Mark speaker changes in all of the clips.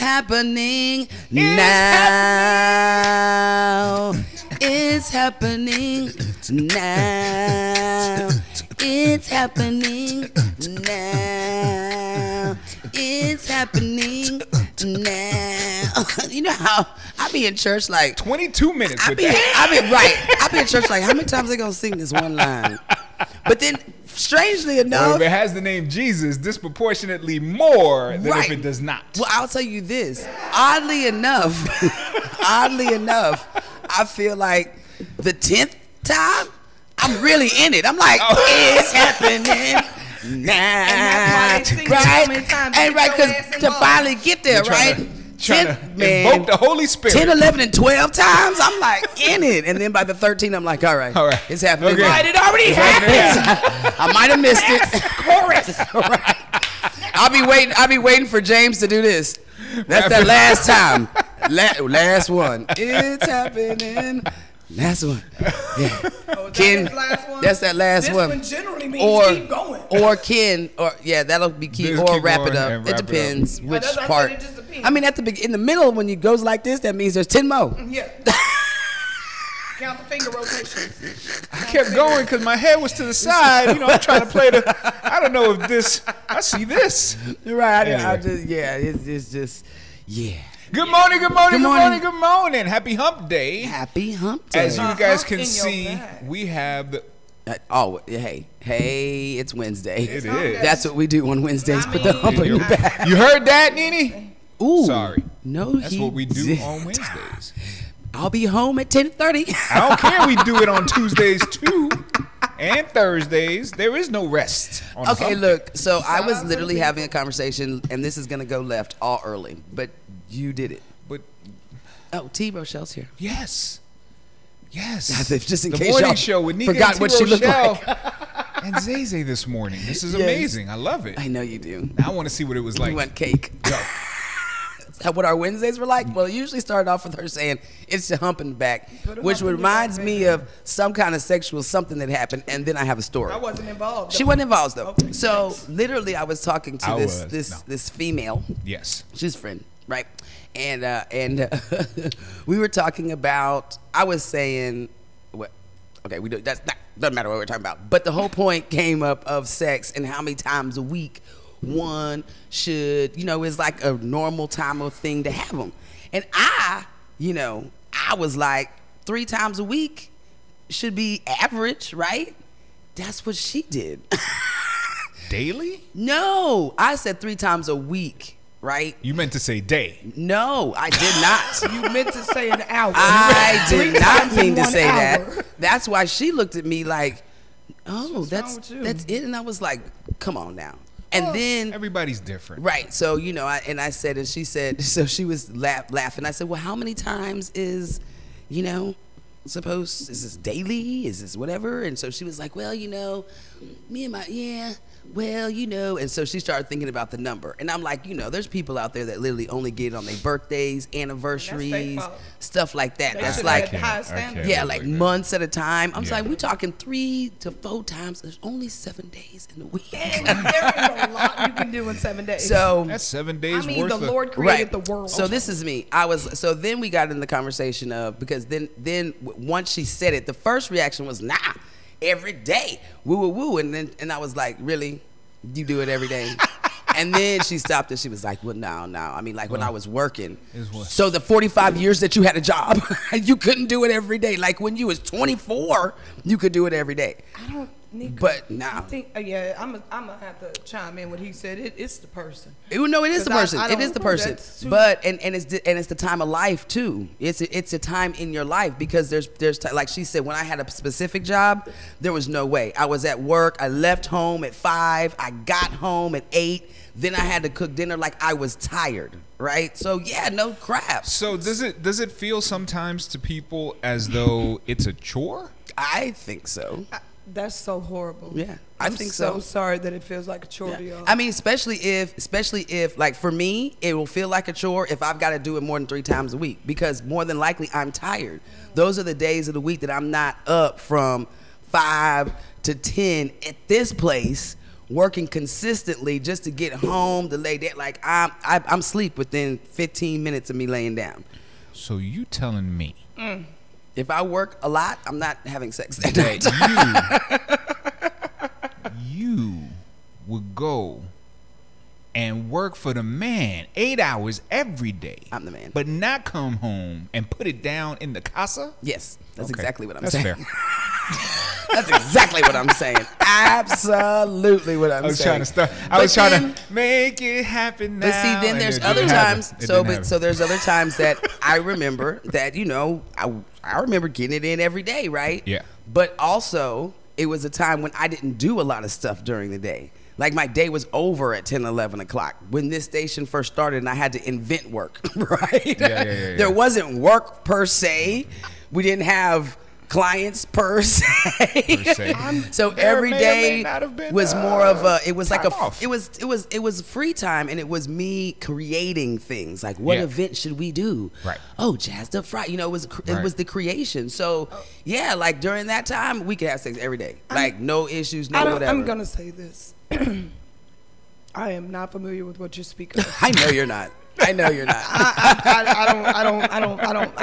Speaker 1: happening now. It's happening now. It's happening now. It's happening now. You know how I be in church like
Speaker 2: 22 minutes.
Speaker 1: I be in church like, how many times they gonna sing this one line? But then, strangely enough,
Speaker 2: well, if it has the name Jesus, disproportionately more than if it does not.
Speaker 1: Well, I'll tell you this. Oddly enough, I feel like the 10th time, I'm really in it. I'm like, it's happening now, right? And right, because to finally get there, right?
Speaker 2: Trying to invoke the Holy Spirit.
Speaker 1: 10, 11, and 12 times, I'm like in it. And then by the 13th, I'm like, all right, it's happening.
Speaker 2: Okay.
Speaker 1: Right, it already happened. I might have missed it.
Speaker 3: Chorus.
Speaker 1: Right. I'll be waiting for James to do this. That's that last time. Last one. It's happening. Last one. Yeah.
Speaker 3: Oh,
Speaker 1: Ken,
Speaker 3: last one?
Speaker 1: that's that last
Speaker 3: this
Speaker 1: one.
Speaker 3: This one generally means keep going.
Speaker 1: Or Ken, or yeah, that'll be key.
Speaker 2: Just
Speaker 1: or
Speaker 2: keep
Speaker 1: wrap it
Speaker 2: going
Speaker 1: up.
Speaker 2: and
Speaker 1: It
Speaker 2: wrap it
Speaker 1: depends
Speaker 2: up.
Speaker 1: which
Speaker 3: It
Speaker 1: part.
Speaker 3: just depends.
Speaker 1: I mean, in the middle when it goes like this, that means there's 10 more.
Speaker 3: Yeah. Count the finger rotations.
Speaker 2: I kept going because my head was to the side. You know, I'm trying to play the. I don't know if this. I see this.
Speaker 1: Right.
Speaker 2: Anyway.
Speaker 1: It's just.
Speaker 2: Good morning. Happy Hump Day.
Speaker 1: Happy Hump Day.
Speaker 2: As you guys can
Speaker 3: in your
Speaker 2: see,
Speaker 3: bag.
Speaker 2: we have the.
Speaker 1: Hey, it's Wednesday.
Speaker 2: It is.
Speaker 1: That's what we do on Wednesdays. Put the hump on your back.
Speaker 2: You heard that, Nene?
Speaker 1: Ooh.
Speaker 2: Sorry.
Speaker 1: No,
Speaker 2: That's what we do on Wednesdays.
Speaker 1: I'll be home at 10:30.
Speaker 2: I don't care. We do it on Tuesdays too, and Thursdays. There is no rest. On
Speaker 1: Okay,
Speaker 2: Hump
Speaker 1: look. So I was literally having a conversation, and this is gonna go left all early, but you did it.
Speaker 2: But
Speaker 1: T. Rochelle's here.
Speaker 2: yes.
Speaker 1: Just in
Speaker 2: the
Speaker 1: case
Speaker 2: morning
Speaker 1: y'all
Speaker 2: show with Nika
Speaker 1: forgot
Speaker 2: and
Speaker 1: what
Speaker 2: T.
Speaker 1: she looked
Speaker 2: Rochelle
Speaker 1: like.
Speaker 2: and Zay this morning. This is
Speaker 1: Yes.
Speaker 2: amazing. I love it.
Speaker 1: I know you do.
Speaker 2: Now I want to see what it was like.
Speaker 1: You want cake.
Speaker 2: Go.
Speaker 1: Is that what our Wednesdays were like? Well, it usually started off with her saying, it's the humping back, which reminds me of some kind of sexual something that happened, and then I have a story.
Speaker 3: I wasn't involved.
Speaker 1: She wasn't involved, though.
Speaker 3: Okay,
Speaker 1: so,
Speaker 3: thanks.
Speaker 1: literally, I was talking to this female.
Speaker 2: Yes.
Speaker 1: She's a friend, right? And we were talking about, I was saying, okay, doesn't matter what we're talking about. But the whole point came up of sex and how many times a week one should, is like a normal time of thing to have them. And I was like 3 times a week should be average, right? That's what she did.
Speaker 2: Daily?
Speaker 1: No, I said 3 times a week. Right?
Speaker 2: You meant to say day.
Speaker 1: No, I did not.
Speaker 3: You meant to say an hour.
Speaker 1: I did not
Speaker 3: times
Speaker 1: mean
Speaker 3: in
Speaker 1: to
Speaker 3: 1
Speaker 1: say
Speaker 3: hour.
Speaker 1: that. That's why she looked at me like, oh,
Speaker 3: What's wrong with you?
Speaker 1: that's it. And I was like, come on now. And then,
Speaker 2: Everybody's different.
Speaker 1: right. So, I said, and she said, so she was laughing. I said, well, how many times is, is this daily? Is this whatever? And so she was like, well, me and and so she started thinking about the number. And I'm like, there's people out there that literally only get it on their birthdays, anniversaries, stuff like that.
Speaker 3: They
Speaker 1: That's
Speaker 3: should
Speaker 1: like,
Speaker 3: have high standards.
Speaker 1: yeah, like months at a time. I'm
Speaker 2: Yeah.
Speaker 1: like, we're talking 3 to 4 times. There's only 7 days in the week.
Speaker 3: And there is a lot you can do in 7 days.
Speaker 1: So
Speaker 2: That's 7 days
Speaker 3: I mean,
Speaker 2: worth
Speaker 3: the
Speaker 2: of.
Speaker 3: Lord created the world.
Speaker 1: So this is me. So then we got in the conversation of, because then once she said it, the first reaction was, nah, every day, woo. And I was like, really? You do it every day? And then she stopped and she was like, well, no. I mean, like when I was working. So the 45 years that you had a job, you couldn't do it every day. Like when you was 24, you could do it every day.
Speaker 3: I don't need.
Speaker 1: But now,
Speaker 3: I think, I'm gonna have to chime in what he said. It's the person.
Speaker 1: No, it is the
Speaker 3: 'Cause
Speaker 1: person.
Speaker 3: I
Speaker 1: It is the
Speaker 3: don't-
Speaker 1: person.
Speaker 3: that's too-
Speaker 1: But it's the time of life too. It's a time in your life because there's like she said, when I had a specific job, there was no way. I was at work. I left home at 5. I got home at 8. Then I had to cook dinner like I was tired. Right? So yeah, no crap.
Speaker 2: So does it feel sometimes to people as though it's a chore?
Speaker 1: I think so.
Speaker 3: That's so horrible.
Speaker 1: Yeah,
Speaker 3: I'm
Speaker 1: I think
Speaker 3: so
Speaker 1: so.
Speaker 3: sorry that it feels like a chore to y'all.
Speaker 1: I mean, especially if like for me, it will feel like a chore if I've got to do it more than 3 times a week because more than likely I'm tired. Those are the days of the week that I'm not up from 5 to 10 at this place working consistently just to get home to lay down. Like I'm sleep within 15 minutes of me laying down.
Speaker 2: So you telling me
Speaker 1: If I work a lot, I'm not having sex that night.
Speaker 2: you would go and work for the man 8 hours every day.
Speaker 1: I'm the man.
Speaker 2: But not come home and put it down in the casa?
Speaker 1: Yes, that's
Speaker 2: Okay.
Speaker 1: exactly what I'm
Speaker 2: That's
Speaker 1: saying.
Speaker 2: fair.
Speaker 1: That's exactly what I'm saying. Absolutely what I'm saying.
Speaker 2: I was
Speaker 1: But
Speaker 2: trying
Speaker 1: then-
Speaker 2: to make it happen now.
Speaker 1: But see, then
Speaker 2: and
Speaker 1: there's
Speaker 2: it
Speaker 1: other
Speaker 2: didn't happen.
Speaker 1: times.
Speaker 2: It
Speaker 1: So,
Speaker 2: didn't
Speaker 1: but
Speaker 2: happen.
Speaker 1: so there's other times that I remember that I remember getting it in every day, right?
Speaker 2: Yeah.
Speaker 1: But also, it was a time when I didn't do a lot of stuff during the day. Like my day was over at 10, 11 o'clock when this station first started, and I had to invent work, right?
Speaker 2: Yeah.
Speaker 1: There wasn't work per se. We didn't have clients per se. So
Speaker 2: There
Speaker 1: every
Speaker 2: may or may
Speaker 1: day
Speaker 2: not have been,
Speaker 1: was more of a. It was like
Speaker 2: time
Speaker 1: a.
Speaker 2: off.
Speaker 1: It was free time, and it was me creating things. Like, what
Speaker 2: Yeah.
Speaker 1: event should we do?
Speaker 2: Right.
Speaker 1: Oh, Jazzed Up Friday. It was
Speaker 2: Right.
Speaker 1: the creation. So yeah, like during that time, we could have sex every day. Like no issues, no whatever.
Speaker 3: I'm gonna say this. I am not familiar with what you're speaking of.
Speaker 1: I know you're not. I know you're not.
Speaker 3: I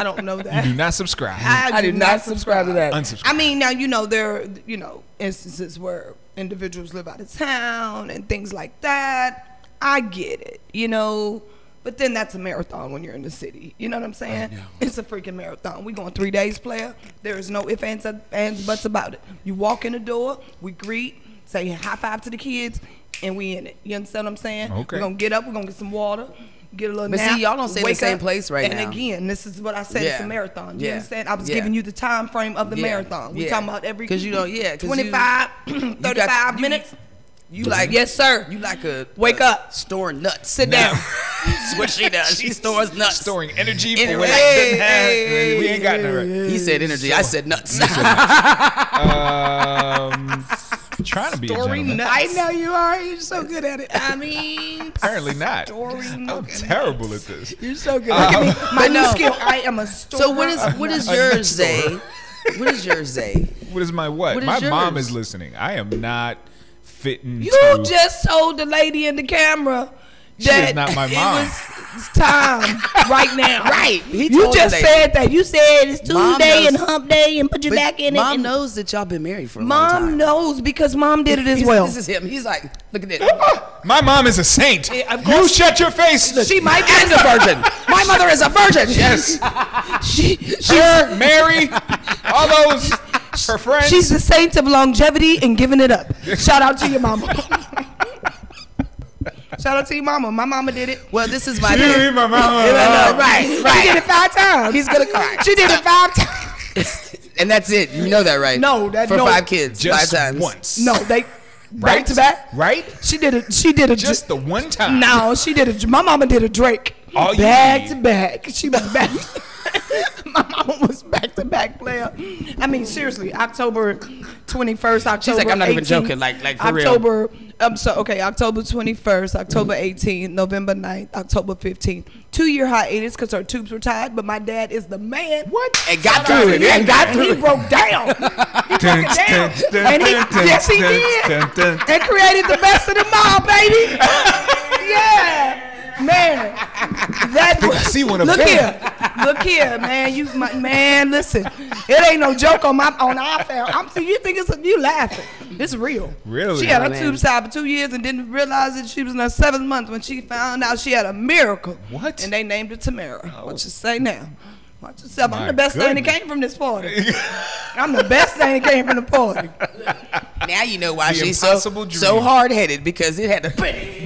Speaker 3: don't know that.
Speaker 2: Do not subscribe.
Speaker 1: I do not subscribe to that.
Speaker 2: Unsubscribe.
Speaker 3: I mean, now there are instances where individuals live out of town and things like that. I get it, but then that's a marathon when you're in the city. You know what I'm saying?
Speaker 1: I know.
Speaker 3: It's a freaking marathon. We going 3 days, player. There is no ifs, ands, buts about it. You walk in the door, we greet, say high five to the kids, and we in it. You understand what I'm saying?
Speaker 2: Okay.
Speaker 3: We're gonna get up, we're gonna get some water, get a little
Speaker 1: But
Speaker 3: nap.
Speaker 1: see, y'all don't stay in the
Speaker 3: wake
Speaker 1: same
Speaker 3: up,
Speaker 1: place right now.
Speaker 3: And again, this is what I said. It's a
Speaker 1: Yeah.
Speaker 3: marathon. You
Speaker 1: Yeah.
Speaker 3: understand? I was
Speaker 1: Yeah.
Speaker 3: giving you the time frame of the
Speaker 1: Yeah.
Speaker 3: marathon. We
Speaker 1: Yeah.
Speaker 3: talking about every
Speaker 1: 'Cause you don't- yeah, 'cause you-
Speaker 3: 25,
Speaker 1: you
Speaker 3: 35 minutes.
Speaker 1: You like
Speaker 3: Yes, sir.
Speaker 1: You like a
Speaker 3: Wake up.
Speaker 1: storing nuts.
Speaker 3: Sit down.
Speaker 1: That's what she does. She stores nuts.
Speaker 2: Storing energy for
Speaker 1: Anyway.
Speaker 2: when I didn't have. We ain't got that right.
Speaker 1: He said energy. I said nuts.
Speaker 2: Trying to be a
Speaker 3: Storing
Speaker 2: gentleman.
Speaker 3: nuts.
Speaker 1: I know you are. You're so good at it.
Speaker 3: I mean,
Speaker 2: Apparently not.
Speaker 3: storing
Speaker 2: I'm
Speaker 3: nuts.
Speaker 2: terrible at this.
Speaker 1: You're so good.
Speaker 3: My new skill. I am a storer.
Speaker 1: So what is
Speaker 2: A
Speaker 1: yours,
Speaker 2: nut
Speaker 1: Zay?
Speaker 2: store.
Speaker 1: What is yours, Zay?
Speaker 2: What is my what?
Speaker 1: What is
Speaker 2: My mom
Speaker 1: yours?
Speaker 2: is listening. I am not fitting
Speaker 3: You
Speaker 2: to.
Speaker 3: just told the lady in the camera
Speaker 2: She is
Speaker 3: that
Speaker 2: not my mom.
Speaker 3: it was time right now.
Speaker 1: Right. He
Speaker 3: You
Speaker 1: told the
Speaker 3: just
Speaker 1: lady.
Speaker 3: said that. You said it's
Speaker 1: Mom
Speaker 3: Tuesday
Speaker 1: knows-
Speaker 3: and hump day and put your
Speaker 1: But
Speaker 3: back in it.
Speaker 1: Mom
Speaker 3: and
Speaker 1: knows that y'all been married for a long time.
Speaker 3: Mom knows because mom did it as well.
Speaker 1: This is him. He's like, look at this.
Speaker 2: My mom is a saint.
Speaker 3: Yeah, of
Speaker 2: You
Speaker 3: course.
Speaker 2: shut your face.
Speaker 3: She might be
Speaker 1: And a virgin. My mother is a virgin.
Speaker 2: Yes.
Speaker 3: She's
Speaker 2: Her, Mary, all those, her friends.
Speaker 3: She's the saint of longevity and giving it up. Shout out to your mama. Shout out to your mama. My mama did it.
Speaker 1: Well, this is my
Speaker 2: You
Speaker 1: thing.
Speaker 2: leave my mama
Speaker 1: Right,
Speaker 3: She
Speaker 1: right.
Speaker 3: did it 5 times.
Speaker 1: He's gonna cry.
Speaker 3: She did it 5 times.
Speaker 1: And that's it. You know that, right?
Speaker 3: No, that-
Speaker 1: for
Speaker 3: no.
Speaker 1: 5 kids,
Speaker 2: just
Speaker 1: 5 times.
Speaker 2: once.
Speaker 3: No, they
Speaker 2: right?
Speaker 3: back to back.
Speaker 2: Right?
Speaker 3: She did it. She did it.
Speaker 2: Just the one time.
Speaker 3: No, she did it. My mama did a Drake.
Speaker 2: All you
Speaker 3: back
Speaker 2: need.
Speaker 3: to back. She was back. My mama was back to back player. I mean, seriously, October 21st, October.
Speaker 1: She's like, I'm not even
Speaker 3: 18th,
Speaker 1: joking, like for real.
Speaker 3: October. October 21st, October 18th, November 9th, October 15th. 2-year hiatus because her tubes were tied, but my dad is the man.
Speaker 2: What?
Speaker 1: And got through it. And got
Speaker 3: He
Speaker 1: through it.
Speaker 3: broke down. He broke it down. And he, yes, he did. And created the best of them all, baby. Yeah. Man, that
Speaker 2: I see one of
Speaker 3: look
Speaker 2: them.
Speaker 3: look here, man. Man, listen, it ain't no joke on our family. You think you laughing? It's real.
Speaker 2: Really?
Speaker 3: She had her
Speaker 1: Man.
Speaker 3: tubes tied for 2 years and didn't realize that she was in her 7th month when she found out she had a miracle.
Speaker 2: What?
Speaker 3: And they named her Tamara. What you say now? Watch yourself. I'm
Speaker 2: My
Speaker 3: the best thing that
Speaker 2: goodness.
Speaker 3: came from this party. I'm the best thing that came from the party.
Speaker 1: Now you know why
Speaker 2: The
Speaker 1: she's
Speaker 2: impossible
Speaker 1: so
Speaker 2: dream.
Speaker 1: hard-headed, because it had to.
Speaker 3: Right.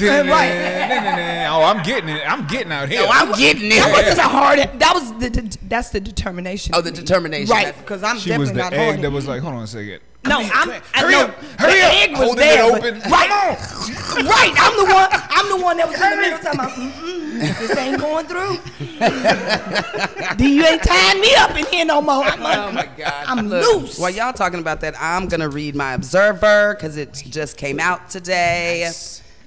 Speaker 2: Oh, I'm getting it. I'm getting out here.
Speaker 1: Oh, I'm getting
Speaker 3: That
Speaker 1: it.
Speaker 3: wasn't a hard. That was that's the determination.
Speaker 1: Oh,
Speaker 3: for
Speaker 1: the
Speaker 3: me.
Speaker 1: determination.
Speaker 3: Right?
Speaker 1: That's-
Speaker 3: Because I'm
Speaker 2: She was
Speaker 3: definitely
Speaker 2: the
Speaker 3: not
Speaker 2: egg
Speaker 3: hard.
Speaker 2: that was like, hold on a second.
Speaker 3: No,
Speaker 2: Hurry
Speaker 3: no,
Speaker 2: up. Hurry
Speaker 3: the
Speaker 2: up.
Speaker 3: egg was
Speaker 2: Holding
Speaker 3: there,
Speaker 2: it
Speaker 3: but-
Speaker 2: open.
Speaker 3: Right, right. I'm the one that was in the middle talking about, this ain't going through. You ain't tying me up in here no more.
Speaker 1: Oh my God!
Speaker 3: I'm
Speaker 1: Look,
Speaker 3: loose.
Speaker 1: While y'all talking about that, I'm gonna read my Observer because it just came out today.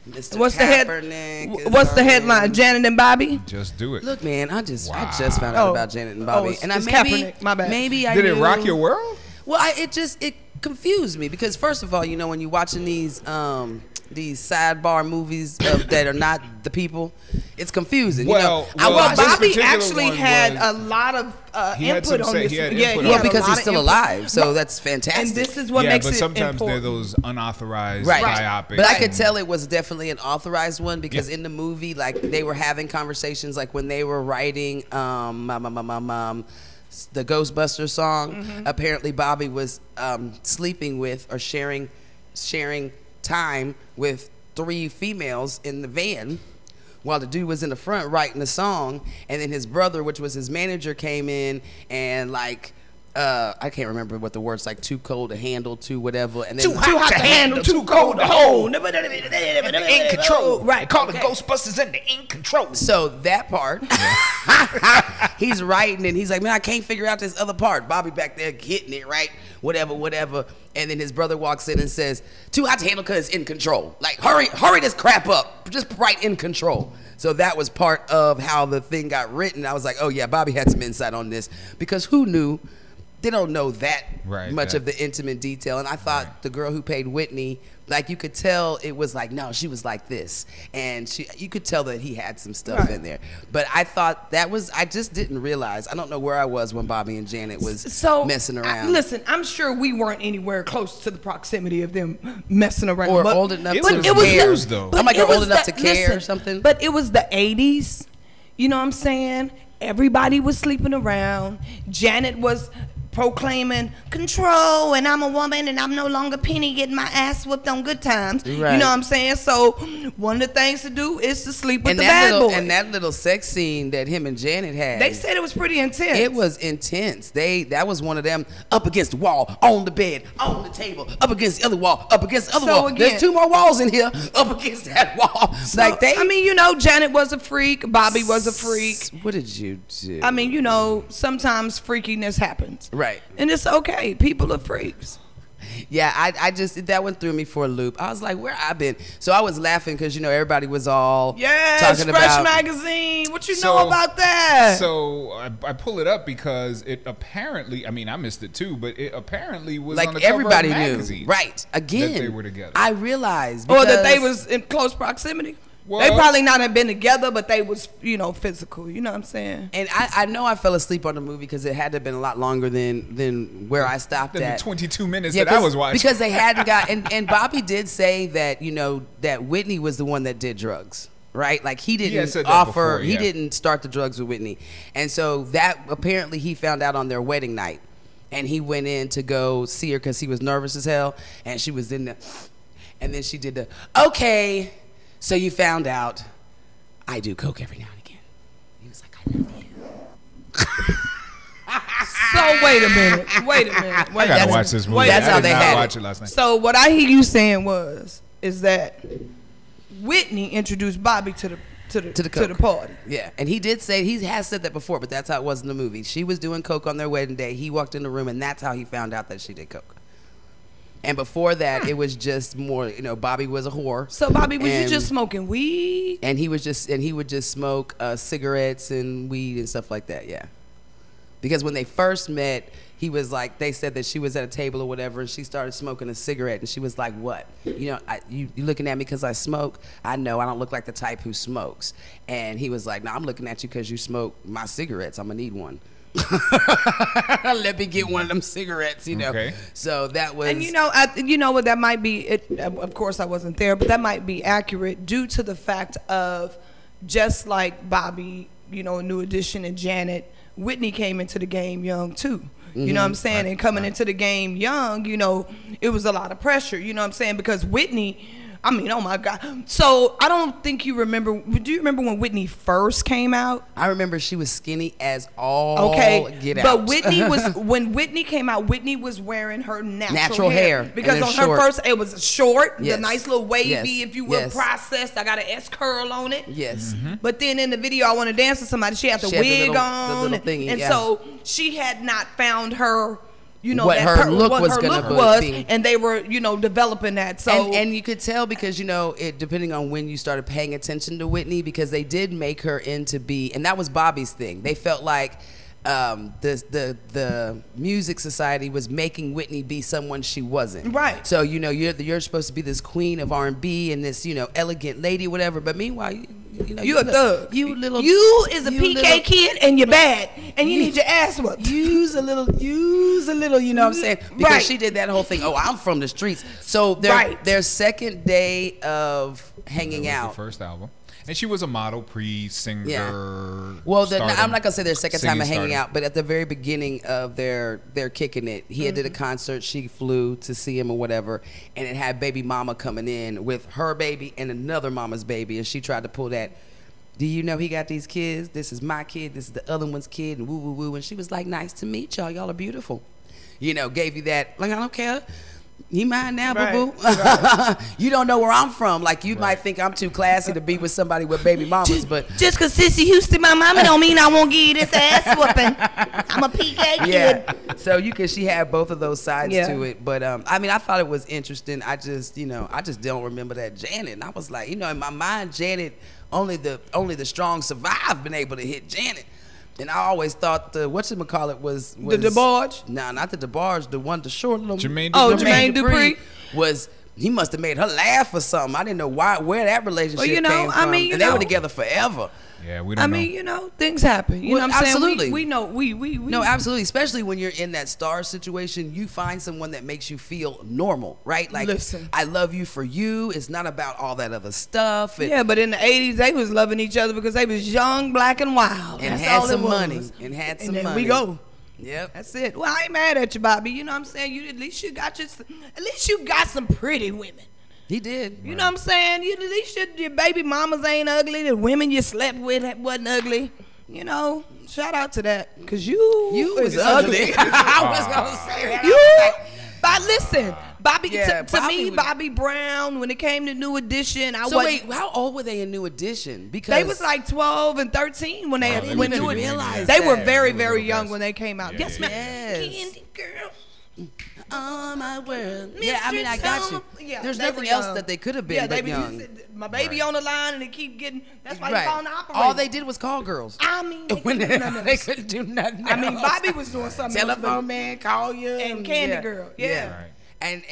Speaker 1: Mr.
Speaker 3: What's
Speaker 1: Kaepernick is
Speaker 3: What's the
Speaker 1: on
Speaker 3: headline?
Speaker 1: it.
Speaker 3: Just and Bobby.
Speaker 2: Just do it.
Speaker 1: Look, man, I just
Speaker 2: Wow.
Speaker 1: found out
Speaker 3: Oh.
Speaker 1: about Janet and Bobby,
Speaker 3: it's-
Speaker 1: and
Speaker 3: it's
Speaker 1: maybe
Speaker 3: Kaepernick. My bad.
Speaker 1: maybe I
Speaker 2: Did it
Speaker 1: knew-
Speaker 2: rock your world?
Speaker 1: Well, it confused me because first of all, when you're watching these sidebar movies that are not the people. It's confusing.
Speaker 2: Well,
Speaker 1: I watched
Speaker 3: Bobby actually had a lot of input on this.
Speaker 1: Well, because he's still alive, so that's fantastic.
Speaker 3: And this is what makes
Speaker 2: but
Speaker 3: it
Speaker 2: sometimes
Speaker 3: important.
Speaker 2: they're those unauthorized
Speaker 1: Right.
Speaker 2: biopics.
Speaker 1: But I could tell it was definitely an authorized one because in the movie, like they were having conversations, like when they were writing the Ghostbusters song. Apparently, Bobby was sleeping with or sharing time with 3 females in the van, while the dude was in the front writing the song, and then his brother, which was his manager, came in and like. I can't remember what the word's like. Too cold to handle, too whatever, and then
Speaker 3: Too hot to handle, too cold to hold.
Speaker 2: In control.
Speaker 3: Right.
Speaker 2: Call the Ghostbusters and the in control.
Speaker 1: So that part, he's writing and he's like, man, I can't figure out this other part. Bobby back there hitting it, right? Whatever. And then his brother walks in and says, too hot to handle because it's in control. Like, hurry this crap up. Just write in control. So that was part of how the thing got written. I was like, oh yeah, Bobby had some insight on this because who knew? They don't know that much of the intimate detail. And I thought the girl who played Whitney, like you could tell it was like, no, she was like this. And you could tell that he had some stuff in there. But I thought I just didn't realize. I don't know where I was when Bobby and Janet was messing around.
Speaker 3: Listen, I'm sure we weren't anywhere close to the proximity of them messing around.
Speaker 1: Or old enough
Speaker 2: to
Speaker 1: care.
Speaker 2: Though.
Speaker 1: I'm like, you're old enough to care or something.
Speaker 3: But it was the 80s. You know what I'm saying? Everybody was sleeping around. Janet was proclaiming control, and I'm a woman, and I'm no longer Penny getting my ass whooped on good times.
Speaker 1: Right.
Speaker 3: You know what I'm saying? So one of the things to do is to sleep with
Speaker 1: and
Speaker 3: the bad boy.
Speaker 1: And that little sex scene that him and Janet had.
Speaker 3: They said it was pretty intense.
Speaker 1: It was intense. That was one of them up against the wall, on the bed, on the table, up against the other wall, up against the other wall.
Speaker 3: Again,
Speaker 1: there's 2 more walls in here, up against that wall.
Speaker 3: So, I mean, you know, Janet was a freak. Bobby was a freak.
Speaker 1: What did you do?
Speaker 3: I mean, you know, sometimes freakiness happens.
Speaker 1: Right.
Speaker 3: And it's okay. People are freaks.
Speaker 1: Yeah, I just, that one threw me for a loop. I was like, where I been? So I was laughing because, you know, everybody was all talking
Speaker 3: Fresh
Speaker 1: about
Speaker 3: Magazine. What you know about that?
Speaker 2: So I pull it up because it apparently, I mean, I missed it too, but it apparently was
Speaker 1: like
Speaker 2: on the cover
Speaker 1: everybody
Speaker 2: of the
Speaker 1: knew.
Speaker 2: magazine.
Speaker 1: Right. Again.
Speaker 2: That they were together.
Speaker 1: I realized.
Speaker 3: Or that they was in close proximity.
Speaker 2: Well,
Speaker 3: they probably not have been together, but they was, you know, physical. You know what I'm saying?
Speaker 1: And I know I fell asleep on the movie because it had to have been a lot longer than where I stopped
Speaker 2: than
Speaker 1: at.
Speaker 2: the 22 minutes that I was watching.
Speaker 1: Because they hadn't got, and Bobby did say that, you know, that Whitney was the one that did drugs. Right? Like he didn't offer, he didn't start the drugs with Whitney. And so that apparently he found out on their wedding night. And he went in to go see her because he was nervous as hell. And she was in the, and then she did the, okay. So you found out I do coke every now and again. He was like, I love you.
Speaker 3: So wait a minute.
Speaker 2: I gotta watch this movie.
Speaker 1: That's how they had
Speaker 2: watch it last night.
Speaker 3: So what I hear you saying is that Whitney introduced Bobby to the party.
Speaker 1: Yeah, and he did say, he has said that before, but that's how it was in the movie. She was doing coke on their wedding day. He walked in the room, and that's how he found out that she did coke. And before that, it was just more, you know, Bobby was a whore.
Speaker 3: So Bobby, was you just smoking weed?
Speaker 1: And he would just smoke cigarettes and weed and stuff like that, yeah. Because when they first met, he was like, they said that she was at a table or whatever, and she started smoking a cigarette, and she was like, what? You know, you looking at me because I smoke? I know, I don't look like the type who smokes. And he was like, no, I'm looking at you because you smoke my cigarettes. I'm going to need one. Let me get one of them cigarettes, you know. Okay. So that was,
Speaker 3: and you know what, that might be it. Of course, I wasn't there, but that might be accurate due to the fact of just like Bobby, you know, New Edition and Janet, Whitney came into the game young too. You know what I'm saying? And coming into the game young, you know, it was a lot of pressure. You know what I'm saying? Because Whitney, I mean, oh my God. So I don't think you remember. Do you remember when Whitney first came out?
Speaker 1: I remember she was skinny as all get out.
Speaker 3: But Whitney was, when Whitney came out, Whitney was wearing her natural hair. Because on her first, it was short, the nice little wavy, if you will, processed. I got an S curl on it.
Speaker 1: Yes.
Speaker 3: But then in the video, I Want to Dance with Somebody, she had the wig on.
Speaker 1: The little thingy,
Speaker 3: and so she had not found her, you know,
Speaker 1: what her look was,
Speaker 3: and they were, you know, developing that. So
Speaker 1: and you could tell because, you know, it depending on when you started paying attention to Whitney, because they did make her into be, and that was Bobby's thing. They felt like the music society was making Whitney be someone she wasn't.
Speaker 3: Right.
Speaker 1: So you're supposed to be this queen of R&B and this elegant lady, whatever. But meanwhile,
Speaker 3: you a thug.
Speaker 1: You
Speaker 3: is a PK kid and you're bad and you need your ass whooped.
Speaker 1: Use a little. You know what I'm saying? Because she did that whole thing. Oh, I'm from the streets. So their second day of hanging out.
Speaker 2: The first album. And she was a model, pre-singer.
Speaker 1: Yeah. Well, I'm not gonna say their second time of hanging out, but at the very beginning of their kicking it, he had did a concert. She flew to see him or whatever, and it had baby mama coming in with her baby and another mama's baby, and she tried to pull that. Do you know he got these kids? This is my kid. This is the other one's kid, and woo woo woo. And she was like, "Nice to meet y'all. Y'all are beautiful." Gave you that. Like, I don't care. You mine now, boo-boo? Right. You don't know where I'm from. Like, you might think I'm too classy to be with somebody with baby mamas, but...
Speaker 3: Just because Sissy Houston my mama don't mean I won't give you this ass whooping. I'm a PK kid.
Speaker 1: Yeah. So she had both of those sides to it. But, I thought it was interesting. I just don't remember that Janet. And I was like, in my mind, Janet, only the strong survive been able to hit Janet. And I always thought the whatchamacallit was
Speaker 3: the DeBarge?
Speaker 1: No, not the DeBarge, the short little
Speaker 2: Jermaine
Speaker 1: Dupri was he must have made her laugh or something. I didn't know where that relationship came from. And they were together forever.
Speaker 2: Yeah, we don't know.
Speaker 3: Things happen. You know what I'm
Speaker 1: absolutely.
Speaker 3: saying? We know. We
Speaker 1: No, absolutely. Especially when you're in that star situation, you find someone that makes you feel normal, right? Like,
Speaker 3: listen,
Speaker 1: I love you for you. It's not about all that other stuff.
Speaker 3: Yeah, but in the 80s, they was loving each other because they was young, black, and wild.
Speaker 1: And had some money. And had some money.
Speaker 3: And we go.
Speaker 1: Yep.
Speaker 3: That's it. Well, I ain't mad at you, Bobby. You know what I'm saying? At least you got some pretty women.
Speaker 1: He did.
Speaker 3: You know what I'm saying? At least your baby mamas ain't ugly. The women you slept with wasn't ugly. Shout out to that. Because you
Speaker 1: was ugly. I was going to say that.
Speaker 3: But listen, Bobby Brown, when it came to New Edition,
Speaker 1: wait, how old were they in New Edition? Because
Speaker 3: they was like 12 and 13 when they
Speaker 1: New Edition.
Speaker 3: They were very, very young when they came out. Yes, ma'am.
Speaker 1: Candy girl. Oh, my world.
Speaker 3: Yeah,
Speaker 1: I got you.
Speaker 3: Yeah,
Speaker 1: there's nothing else that they could have been but young.
Speaker 3: My baby on the line and they keep getting, that's why they calling the operator.
Speaker 1: All they did was call girls.
Speaker 3: They
Speaker 1: couldn't do nothing
Speaker 3: else. Bobby was doing something
Speaker 1: Telephone man, call you.
Speaker 3: And Candy Girl. Yeah.
Speaker 2: Right.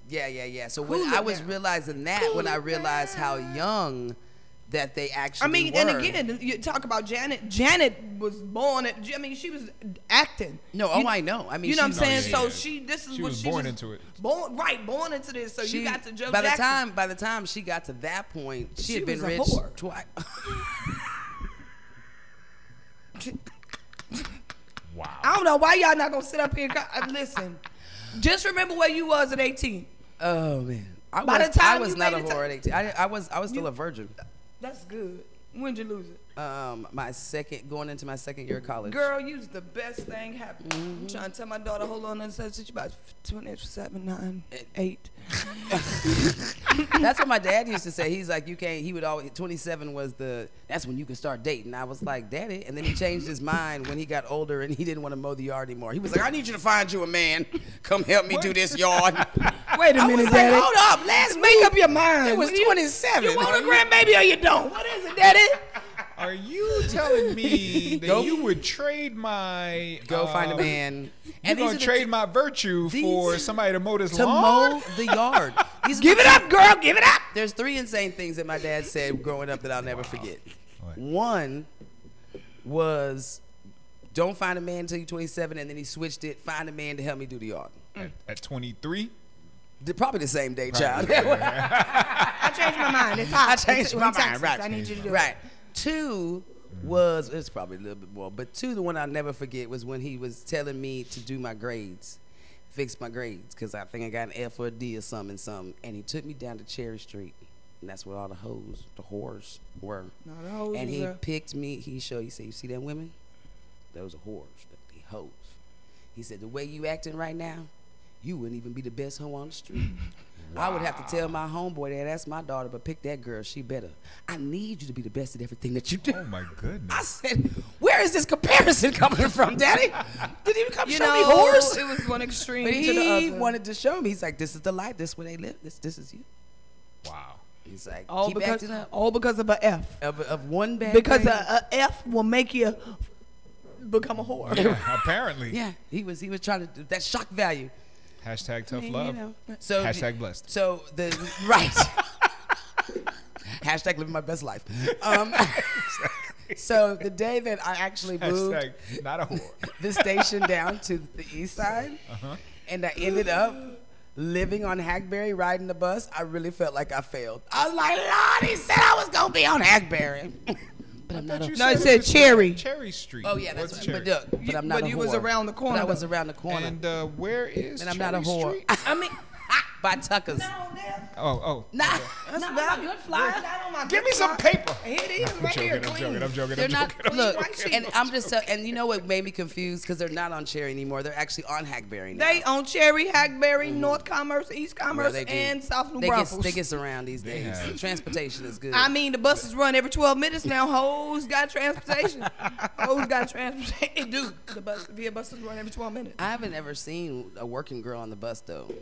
Speaker 1: Yeah. So when I was realizing that, when I realized how young that they actually were.
Speaker 3: And again, you talk about Janet. Janet was born she was acting.
Speaker 1: No, I know.
Speaker 3: You know what I'm saying?
Speaker 2: Yeah.
Speaker 3: So she was born into it. Born into this. So you got to Joe Jackson.
Speaker 1: By the time she got to that point, she had been rich twice.
Speaker 2: Wow.
Speaker 3: I don't know why y'all not gonna sit up here and listen. Just remember where you was at 18.
Speaker 1: Oh man, I was not a whore at 18. I was still a virgin.
Speaker 3: That's good. When'd you lose it?
Speaker 1: Going into my second year of college.
Speaker 3: Girl, you was the best thing happening. I'm trying to tell my daughter, hold on, and said she's about 27, 9, 8.
Speaker 1: That's what my dad used to say. He's like, he would always, 27 was that's when you could start dating. I was like, Daddy. And then he changed his mind when he got older and he didn't want to mow the yard anymore. He was like, I need you to find you a man. Come help me do this yard.
Speaker 3: Wait a minute, Daddy.
Speaker 1: Hold up.
Speaker 3: Make up your mind.
Speaker 1: It was 27.
Speaker 3: You want a grandbaby or you don't? What is it, Daddy?
Speaker 2: Are you telling me that you would trade my...
Speaker 1: Go find a man.
Speaker 2: You're going to trade my virtue for somebody to mow this lawn?
Speaker 1: To mow the yard.
Speaker 3: Give it up, girl. Give it up.
Speaker 1: There's 3 insane things that my dad said growing up that I'll never forget.
Speaker 2: What?
Speaker 1: One was, don't find a man until you're 27, and then he switched it, find a man to help me do the yard.
Speaker 2: At 23?
Speaker 1: Probably the same day, child.
Speaker 3: I changed my mind. It's hot.
Speaker 1: I changed my mind. Right.
Speaker 3: I need you to do it.
Speaker 1: Right. 2 was, it's probably a little bit more, but 2, the one I'll never forget was when he was telling me to do my grades, fix my grades, because I think I got an F or a D or something, and he took me down to Cherry Street, and that's where all the whores were.
Speaker 3: No, the hoes
Speaker 1: and he
Speaker 3: was
Speaker 1: picked me, he said, you see them women? Those are whores, the hoes. He said, the way you acting right now, you wouldn't even be the best hoe on the street. Wow. I would have to tell my homeboy that that's my daughter, but pick that girl, she better. I need you to be the best at everything that you do.
Speaker 2: Oh my goodness.
Speaker 1: I said, where is this comparison coming from, Daddy? Did he come show me whores?
Speaker 3: It was one extreme
Speaker 1: but
Speaker 3: to the other.
Speaker 1: He wanted to show me. He's like, this is the life, this is where they live, this is you.
Speaker 2: Wow.
Speaker 1: He's like,
Speaker 3: all because of a F.
Speaker 1: Of one bad
Speaker 3: because
Speaker 1: thing.
Speaker 3: a F will make you become a whore.
Speaker 2: Yeah, apparently.
Speaker 1: Yeah, he was trying to do that shock value.
Speaker 2: Hashtag tough
Speaker 1: You
Speaker 2: love.
Speaker 1: know. So
Speaker 2: Hashtag blessed.
Speaker 1: So the right. Hashtag living my best life. So the day that I actually moved
Speaker 2: Hashtag not a whore.
Speaker 1: the station down to the east side, and I ended up living on Hackberry, riding the bus, I really felt like I failed. I was like, Lord, he said I was gonna be on Hackberry. But I'm not a
Speaker 3: No, it said Cherry.
Speaker 2: Cherry Street.
Speaker 1: Oh yeah, that's
Speaker 2: What's
Speaker 1: right.
Speaker 2: Cherry?
Speaker 1: But I'm not
Speaker 3: But
Speaker 1: a
Speaker 3: you
Speaker 1: whore.
Speaker 3: was around the corner.
Speaker 1: But I was around the corner.
Speaker 2: And where is
Speaker 1: And I'm
Speaker 2: Cherry
Speaker 1: not a whore.
Speaker 2: Street?
Speaker 3: I mean,
Speaker 1: By Tucker's.
Speaker 2: Oh.
Speaker 1: Nah,
Speaker 3: that's
Speaker 1: nah,
Speaker 3: about
Speaker 1: good flyer.
Speaker 2: Give me some paper.
Speaker 3: Here it is, right here.
Speaker 2: I'm joking.
Speaker 1: They're not.
Speaker 3: Clean
Speaker 1: Look,
Speaker 3: white sheet.
Speaker 1: and I'm just. And you know what made me confused? Because they're not on Cherry anymore. They're actually on Hackberry now.
Speaker 3: They on Cherry, Hackberry, North Commerce, East Commerce,
Speaker 1: they do.
Speaker 3: and South New
Speaker 1: They
Speaker 3: Braunfels.
Speaker 1: gets around these days.
Speaker 2: Yeah.
Speaker 1: Transportation is good.
Speaker 3: I mean, the buses run every 12 minutes now. Hoes got transportation. Hoes got transportation. Dude, the buses run every 12 minutes.
Speaker 1: I haven't ever seen a working girl on the bus though.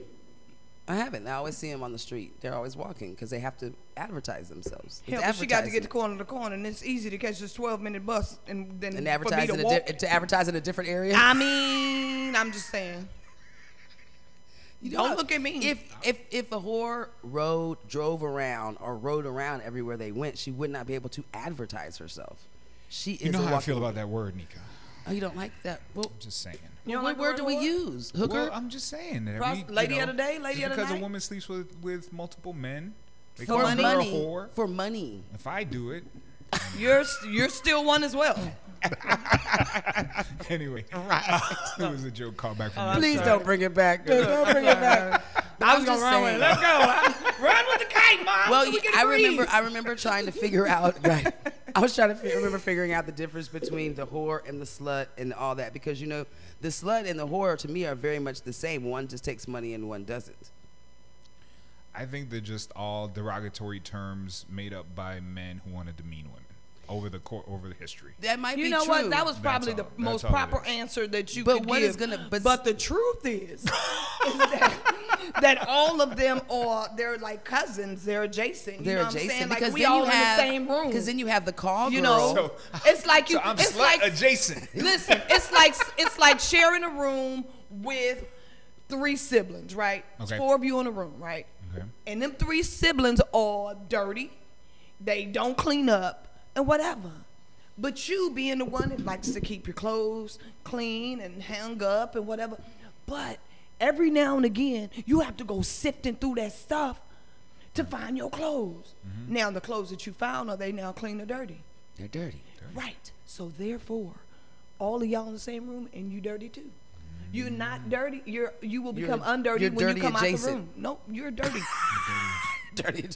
Speaker 1: I haven't. I always see them on the street. They're always walking because they have to advertise themselves. It's
Speaker 3: Hell, but she got to get
Speaker 1: advertising.
Speaker 3: corner to corner, and it's easy to catch this 12-minute bus and then
Speaker 1: and
Speaker 3: for me
Speaker 1: advertise
Speaker 3: to
Speaker 1: in
Speaker 3: walk.
Speaker 1: to advertise in a different area.
Speaker 3: I mean, I'm just saying.
Speaker 1: You
Speaker 3: Don't
Speaker 1: know,
Speaker 3: look at me.
Speaker 1: If a whore drove around or rode around everywhere they went, she would not be able to advertise herself. She is.
Speaker 2: You know
Speaker 1: a
Speaker 2: how I
Speaker 1: walking-
Speaker 2: feel about that word, Nika.
Speaker 1: Oh, you don't like that? Well,
Speaker 2: I'm just saying.
Speaker 3: You don't
Speaker 1: what
Speaker 3: like the
Speaker 1: word do we
Speaker 3: whore?
Speaker 1: use? Hooker.
Speaker 2: Well, I'm just saying that
Speaker 3: Lady of the day, lady
Speaker 2: just
Speaker 3: of the
Speaker 2: because
Speaker 3: night?
Speaker 2: a woman sleeps with multiple men, they
Speaker 3: For
Speaker 2: call
Speaker 3: money?
Speaker 2: her a
Speaker 1: money.
Speaker 2: whore.
Speaker 1: For money.
Speaker 2: If I do it,
Speaker 3: You're still one as well.
Speaker 2: anyway. It was a joke callback from
Speaker 1: Please
Speaker 3: sorry.
Speaker 1: don't bring it back. Don't bring it back.
Speaker 3: I was
Speaker 1: I'm
Speaker 3: gonna
Speaker 1: just
Speaker 3: run with
Speaker 1: saying.
Speaker 3: it. Let's go. Run with the kite, mom.
Speaker 1: Well,
Speaker 3: so we get a
Speaker 1: I
Speaker 3: breeze.
Speaker 1: remember trying to figure out. Right, I was trying to remember figuring out the difference between the whore and the slut and all that because you know the slut and the whore to me are very much the same. One just takes money and one doesn't.
Speaker 2: I think they're just all derogatory terms made up by men who want to demean women over the history.
Speaker 1: That might
Speaker 3: You
Speaker 1: be
Speaker 3: know
Speaker 1: true.
Speaker 3: what? That was probably
Speaker 2: That's
Speaker 3: the
Speaker 2: all.
Speaker 3: most
Speaker 2: That's all it
Speaker 3: proper
Speaker 2: is.
Speaker 3: answer that you
Speaker 1: But
Speaker 3: could
Speaker 1: what
Speaker 3: give.
Speaker 1: is gonna- but-
Speaker 3: But the truth is that all of them they're like cousins. They're adjacent. You
Speaker 1: They're
Speaker 3: know what I'm
Speaker 1: adjacent
Speaker 3: saying?
Speaker 1: because
Speaker 3: Like we
Speaker 1: then
Speaker 3: all
Speaker 1: you
Speaker 3: in
Speaker 1: have
Speaker 3: the same room.
Speaker 1: Because then you have the call
Speaker 3: You
Speaker 1: girl.
Speaker 3: know, it's like you.
Speaker 2: So I'm
Speaker 3: it's
Speaker 2: slut
Speaker 3: like
Speaker 2: adjacent.
Speaker 3: listen. It's like sharing a room with 3 siblings, right? It's
Speaker 2: Okay.
Speaker 3: 4 of you in a room, right?
Speaker 2: Okay.
Speaker 3: And them 3 siblings are dirty. They don't clean up and whatever. But you being the one that likes to keep your clothes clean and hung up and whatever. But every now and again, you have to go sifting through that stuff to find your clothes.
Speaker 2: Mm-hmm.
Speaker 3: Now, the clothes that you found, are they now clean or dirty?
Speaker 1: They're dirty.
Speaker 3: Right. So therefore, all of y'all in the same room and you dirty too. You're not dirty. You will become undirty
Speaker 1: you're
Speaker 3: when you
Speaker 1: dirty
Speaker 3: come out the
Speaker 1: adjacent.
Speaker 3: room. Nope, you're dirty.
Speaker 1: Dirty.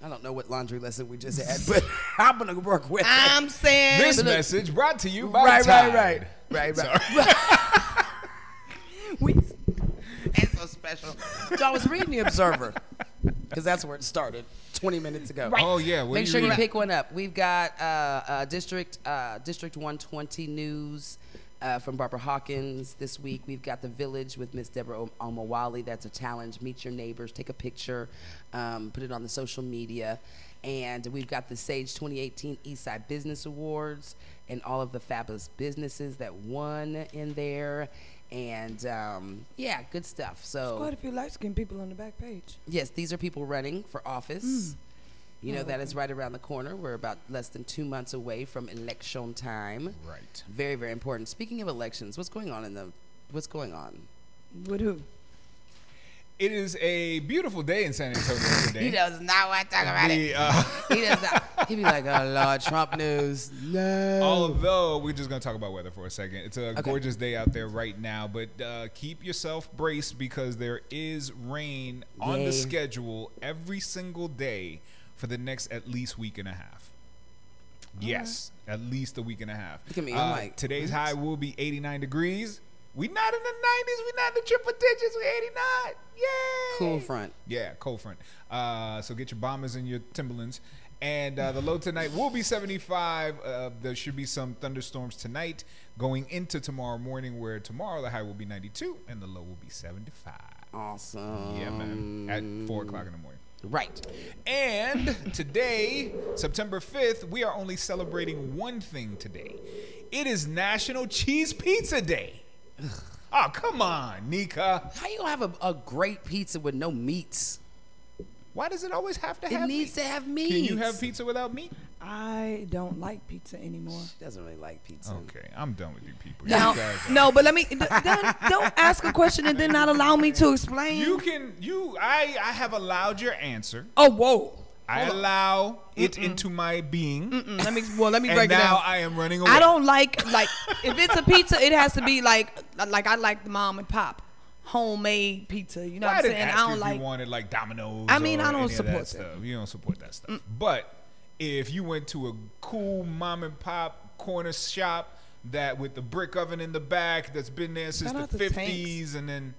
Speaker 1: I don't know what laundry lesson we just had, but I'm gonna work with it.
Speaker 3: I'm saying
Speaker 2: This message brought to you by
Speaker 1: Right.
Speaker 3: we,
Speaker 1: It's so special. So I was reading the Observer because that's where it started 20 minutes ago.
Speaker 3: Right.
Speaker 2: Oh yeah. What
Speaker 1: Make
Speaker 2: do
Speaker 1: sure you
Speaker 2: read?
Speaker 1: pick one up. We've got District 120 news from Barbara Hawkins this week. We've got The Village with Miss Deborah Omawali. That's a challenge. Meet your neighbors, take a picture, put it on the social media. And we've got the Sage 2018 Eastside Business Awards and all of the fabulous businesses that won in there. And yeah, good stuff. So
Speaker 3: quite a few light-skinned people on the back page.
Speaker 1: yes, these are people running for office. You know, that is right around the corner. We're about less than 2 months away from election time.
Speaker 2: Right.
Speaker 1: Very, very important. Speaking of elections, what's going on what's going on?
Speaker 3: With who?
Speaker 2: It is a beautiful day in San Antonio today.
Speaker 1: He does not want to talk about it. He does not. He'd be like, oh, Lord, Trump news. No.
Speaker 2: Although we're just gonna talk about weather for a second. It's a gorgeous day out there right now, but keep yourself braced because there is rain on
Speaker 1: Yay.
Speaker 2: the schedule every single day for the next at least week and a half. Yes, at least a week and a half.
Speaker 1: Look at me, I'm like,
Speaker 2: today's high will be 89 degrees. We not in the 90s. We not in the triple digits. We 89. Yay!
Speaker 1: Cool front.
Speaker 2: Yeah, cold front. So get your bombers and your Timberlands. And the low tonight will be 75. There should be some thunderstorms tonight going into tomorrow morning, where tomorrow the high will be 92 and the low will be 75.
Speaker 1: Awesome.
Speaker 2: Yeah, man. At 4 o'clock in the morning.
Speaker 1: Right.
Speaker 2: And today, September 5th, we are only celebrating one thing today. It is National Cheese Pizza Day. Oh, come on, Nika.
Speaker 1: How you gonna have a great pizza with no meats?
Speaker 2: Why does it always have to have
Speaker 1: It needs
Speaker 2: meat?
Speaker 1: to have meat.
Speaker 2: Can you have pizza without meat?
Speaker 3: I don't like pizza anymore.
Speaker 1: She doesn't really like pizza.
Speaker 2: Okay, I'm done with you people.
Speaker 3: Now,
Speaker 2: You guys are-
Speaker 3: no, but let me don't ask a question and then not allow me to explain.
Speaker 2: I have allowed your answer.
Speaker 3: Oh, whoa.
Speaker 2: I allow it into my being.
Speaker 3: Let me break
Speaker 2: And
Speaker 3: it
Speaker 2: now
Speaker 3: down.
Speaker 2: I am running away.
Speaker 3: I don't like if it's a pizza, it has to be like I like the mom and pop homemade pizza. You know
Speaker 2: Well,
Speaker 3: what
Speaker 2: I
Speaker 3: I'm
Speaker 2: didn't
Speaker 3: saying?
Speaker 2: ask
Speaker 3: I
Speaker 2: you
Speaker 3: don't
Speaker 2: if
Speaker 3: like.
Speaker 2: you wanted like Domino's.
Speaker 3: I mean,
Speaker 2: or
Speaker 3: I don't
Speaker 2: any of
Speaker 3: support
Speaker 2: that
Speaker 3: that.
Speaker 2: stuff. You don't support that stuff. But if you went to a cool mom and pop corner shop that with the brick oven in the back that's been there since
Speaker 3: Shout
Speaker 2: the
Speaker 3: out to
Speaker 2: 50s,
Speaker 3: Tanks.
Speaker 2: and then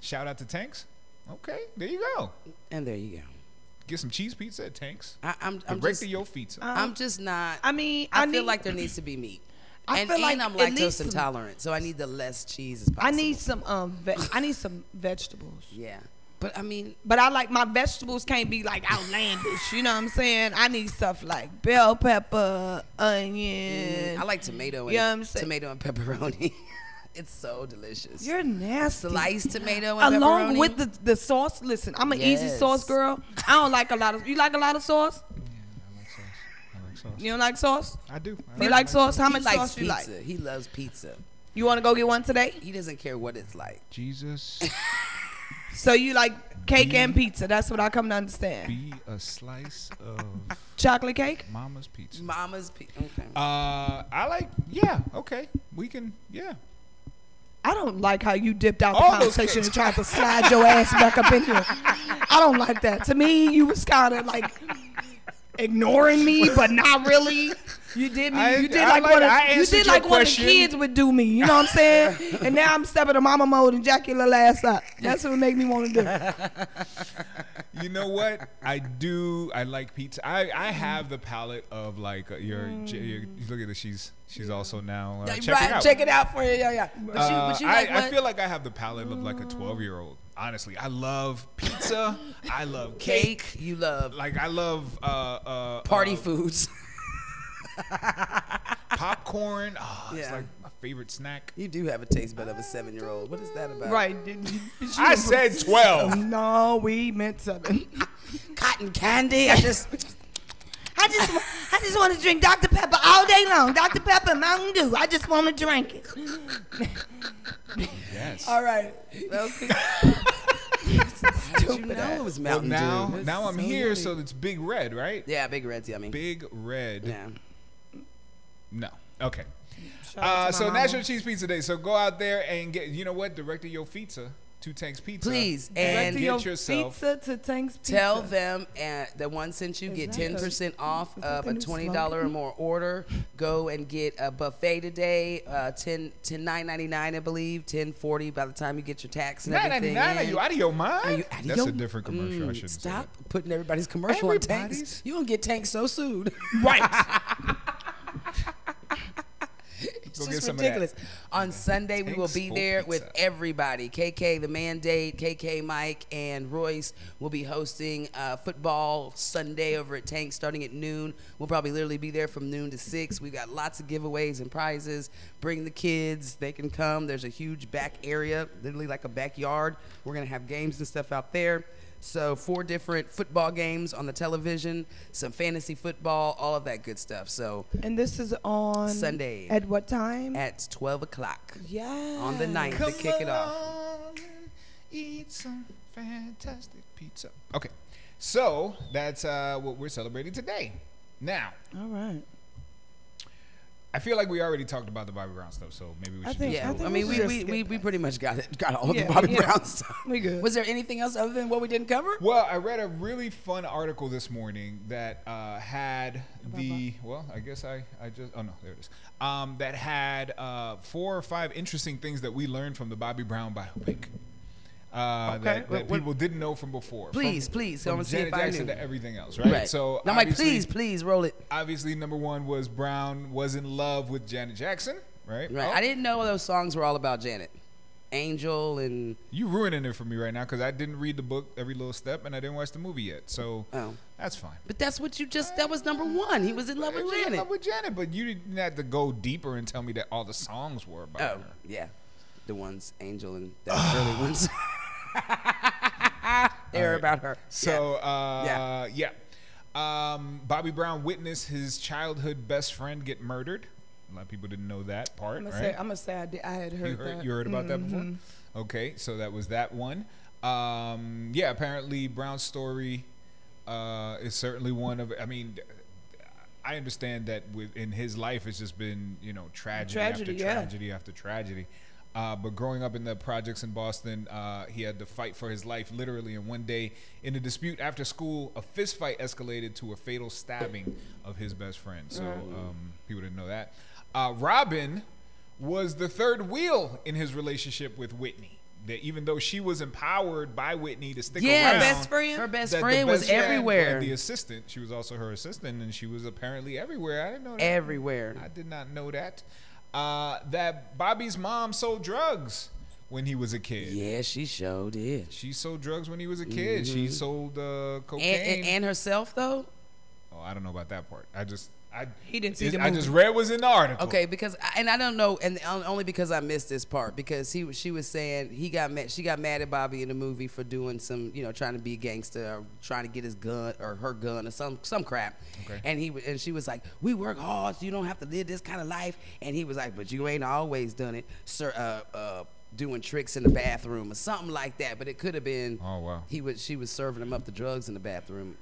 Speaker 2: shout out to Tanks. Okay, there you go.
Speaker 1: And there you go.
Speaker 2: Get some cheese pizza at Tanks.
Speaker 1: I'm
Speaker 2: Direct
Speaker 1: just,
Speaker 2: to your pizza.
Speaker 1: I'm just not.
Speaker 3: I mean,
Speaker 1: I
Speaker 3: I
Speaker 1: feel
Speaker 3: need-
Speaker 1: like there needs to be meat.
Speaker 3: I
Speaker 1: and
Speaker 3: feel like
Speaker 1: I'm
Speaker 3: at least
Speaker 1: lactose
Speaker 3: some-
Speaker 1: intolerant, so I need the less cheese as possible.
Speaker 3: I need some I need some vegetables.
Speaker 1: Yeah, but I mean,
Speaker 3: But I like my vegetables can't be like outlandish. You know what I'm saying? I need stuff like bell pepper, onion.
Speaker 1: I like tomato
Speaker 3: You know what I'm
Speaker 1: and
Speaker 3: saying?
Speaker 1: tomato and pepperoni. It's so delicious.
Speaker 3: You're nasty.
Speaker 1: Sliced tomato and
Speaker 3: Along
Speaker 1: pepperoni.
Speaker 3: with the sauce. Listen, I'm an easy
Speaker 1: Yes.
Speaker 3: sauce girl. I don't like a lot of. You like a lot of sauce?
Speaker 2: Yeah, I like sauce. I like sauce.
Speaker 3: You don't like sauce?
Speaker 2: I do.
Speaker 3: You like sauce? How
Speaker 1: he
Speaker 3: much
Speaker 1: likes
Speaker 3: sauce you
Speaker 1: pizza.
Speaker 3: like?
Speaker 1: He loves pizza.
Speaker 3: You want to go get one today?
Speaker 1: He doesn't care what it's like.
Speaker 2: Jesus,
Speaker 3: So you like cake and pizza? That's what I come to understand.
Speaker 2: be a slice of
Speaker 3: Chocolate cake?
Speaker 2: Mama's pizza.
Speaker 1: Mama's pizza. Okay.
Speaker 2: I like. Yeah. Okay. We can. Yeah.
Speaker 3: I don't like how you dipped out the
Speaker 2: All those
Speaker 3: conversation
Speaker 2: cakes.
Speaker 3: and tried to slide your ass back up in here. I don't like that. To me, you was kind of like ignoring me, but not really. You did me. You did
Speaker 2: I
Speaker 3: like one
Speaker 2: I
Speaker 3: of, you
Speaker 2: answered
Speaker 3: did
Speaker 2: your
Speaker 3: like one of the
Speaker 2: question.
Speaker 3: kids would do me. You know what I'm saying? And now I'm stepping to mama mode and jack your little ass up. That's what make me want to do.
Speaker 2: You know what? I do. I like pizza. I have the palate of like your look at this. She's also now
Speaker 1: Check it out for you. Yeah. But you like
Speaker 2: I
Speaker 1: what?
Speaker 2: feel like I have the palate of like a 12-year-old. Honestly, I love pizza. I love cake.
Speaker 1: Cake. You love
Speaker 2: Like I love
Speaker 1: party foods.
Speaker 2: popcorn. Oh, it's
Speaker 1: Yeah.
Speaker 2: like my favorite snack.
Speaker 1: You do have a taste bud of a 7-year-old. What is that about?
Speaker 3: Right.
Speaker 2: I said 12.
Speaker 3: No, we meant 7.
Speaker 1: Cotton candy. I just
Speaker 3: want to drink Dr. Pepper all day long. Dr. Pepper and Mountain Dew. I just want to drink it.
Speaker 2: Yes.
Speaker 3: All right. Okay.
Speaker 1: How'd you know it was
Speaker 2: Well,
Speaker 1: Mountain
Speaker 2: now
Speaker 1: Dew?
Speaker 2: now I'm
Speaker 1: So
Speaker 2: here,
Speaker 1: yummy.
Speaker 2: so it's Big Red, right?
Speaker 1: Yeah, Big Red's yummy.
Speaker 2: Big Red.
Speaker 1: Yeah.
Speaker 2: No. Okay.
Speaker 3: Shout out to
Speaker 2: So
Speaker 3: my mama.
Speaker 2: National Cheese Pizza Day. So go out there and get. You know what? Direct your pizza. 2 Tanks Pizza.
Speaker 1: Please,
Speaker 3: Direct
Speaker 1: and
Speaker 3: to
Speaker 2: get
Speaker 3: your
Speaker 2: yourself-
Speaker 3: pizza to Tank's Pizza.
Speaker 1: tell them the one cent you
Speaker 3: Is
Speaker 1: get
Speaker 3: that
Speaker 1: 10% off
Speaker 3: is that
Speaker 1: of
Speaker 3: the
Speaker 1: a
Speaker 3: new
Speaker 1: $20
Speaker 3: slogan?
Speaker 1: or more order. Go and get a buffet today. $9.99, I believe. $10.40 by the time you get your tax and everything.
Speaker 2: $9.99? Are
Speaker 1: in.
Speaker 2: you out of your mind?
Speaker 1: Are you out of
Speaker 2: That's
Speaker 1: your-
Speaker 2: a different commercial. I shouldn't say
Speaker 1: Stop
Speaker 2: that.
Speaker 1: putting everybody's commercial on
Speaker 2: Everybody's?
Speaker 1: tanks. You gonna get tanks so soon.
Speaker 3: Right.
Speaker 1: It's
Speaker 2: Go get
Speaker 1: just
Speaker 2: some of that.
Speaker 1: ridiculous. On Sunday, we will
Speaker 2: Tanks
Speaker 1: be
Speaker 2: for
Speaker 1: there with
Speaker 2: pizza.
Speaker 1: everybody. KK, the Mandate, KK, Mike, and Royce will be hosting football Sunday over at Tank starting at noon. We'll probably literally be there from noon to 6. We've got lots of giveaways and prizes. Bring the kids. They can come. There's a huge back area, literally like a backyard. We're going to have games and stuff out there. So 4 different football games on the television, some fantasy football, all of that good stuff. So
Speaker 3: And this is on
Speaker 1: Sunday.
Speaker 3: At what time?
Speaker 1: at 12 o'clock
Speaker 3: Yeah.
Speaker 1: on the 9th to kick it off.
Speaker 2: along and eat some fantastic pizza. Okay, so that's what we're celebrating today. Now,
Speaker 3: All right.
Speaker 2: I feel like we already talked about the Bobby Brown stuff, so maybe we
Speaker 3: I
Speaker 2: should.
Speaker 3: think-
Speaker 1: Yeah,
Speaker 3: I think
Speaker 1: I mean,
Speaker 3: we should skip
Speaker 1: we
Speaker 3: that.
Speaker 1: pretty much got all of
Speaker 3: Yeah,
Speaker 1: the Bobby
Speaker 3: yeah.
Speaker 1: Brown stuff.
Speaker 3: We good.
Speaker 1: Was there anything else other than what we didn't cover?
Speaker 2: Well, I read a really fun article this morning that had I guess I just, oh no, there it is. That had 4 or 5 interesting things that we learned from the Bobby Brown biopic. That
Speaker 1: What-
Speaker 2: people didn't know from before.
Speaker 1: Please,
Speaker 2: from,
Speaker 1: please, I
Speaker 2: from
Speaker 1: wanna see
Speaker 2: Janet
Speaker 1: if I
Speaker 2: Jackson
Speaker 1: knew.
Speaker 2: to everything else, right? So
Speaker 1: And I'm like,
Speaker 2: obviously-
Speaker 1: please, roll it.
Speaker 2: Obviously, number 1 was Brown was in love with Janet Jackson, right?
Speaker 1: Right.
Speaker 2: Oh,
Speaker 1: I didn't know those songs were all about Janet. Angel and
Speaker 2: You ruining it for me right now because I didn't read the book Every Little Step and I didn't watch the movie yet. So that's fine.
Speaker 1: but that's what you just that was number one. He was in love with
Speaker 2: He was in
Speaker 1: Janet.
Speaker 2: love with Janet, but you didn't have to go deeper and tell me that all the songs were about
Speaker 1: Oh
Speaker 2: her.
Speaker 1: yeah, the ones Angel and the early ones. They're
Speaker 2: right.
Speaker 1: about her.
Speaker 2: So Bobby Brown witnessed his childhood best friend get murdered. A lot of people didn't know that part,
Speaker 3: I'm
Speaker 2: right?
Speaker 3: gonna say I had heard that.
Speaker 2: You heard about that before? Okay, so that was that one. Apparently Brown's story is certainly one of. I mean, I understand that within his life, it's just been tragedy after tragedy after tragedy. But growing up in the projects in Boston, he had to fight for his life literally. And one day, in a dispute after school, a fist fight escalated to a fatal stabbing of his best friend. So people didn't know that. Robin was the third wheel in his relationship with Whitney. That even though she was empowered by Whitney to stick around,
Speaker 1: her best friend was everywhere.
Speaker 2: And the assistant, she was also her assistant, and she was apparently everywhere. I didn't know that.
Speaker 1: Everywhere.
Speaker 2: I did not know that. That Bobby's mom sold drugs when he was a kid.
Speaker 1: Yeah, she sure did.
Speaker 2: She sold drugs when he was a kid. She sold cocaine.
Speaker 1: And herself though.
Speaker 2: Oh, I don't know about that part.
Speaker 3: He didn't see the
Speaker 2: I
Speaker 3: movie.
Speaker 2: just read was in the article.
Speaker 1: Okay, because I don't know, and only because I missed this part because she was saying she got mad at Bobby in the movie for doing some trying to be a gangster or trying to get his gun or her gun or some crap.
Speaker 2: Okay.
Speaker 1: And she was like, we work hard so you don't have to live this kind of life. And he was like, but you ain't always done it, sir. Doing tricks in the bathroom or something like that. But it could have been.
Speaker 2: Oh wow.
Speaker 1: She was serving him up the drugs in the bathroom.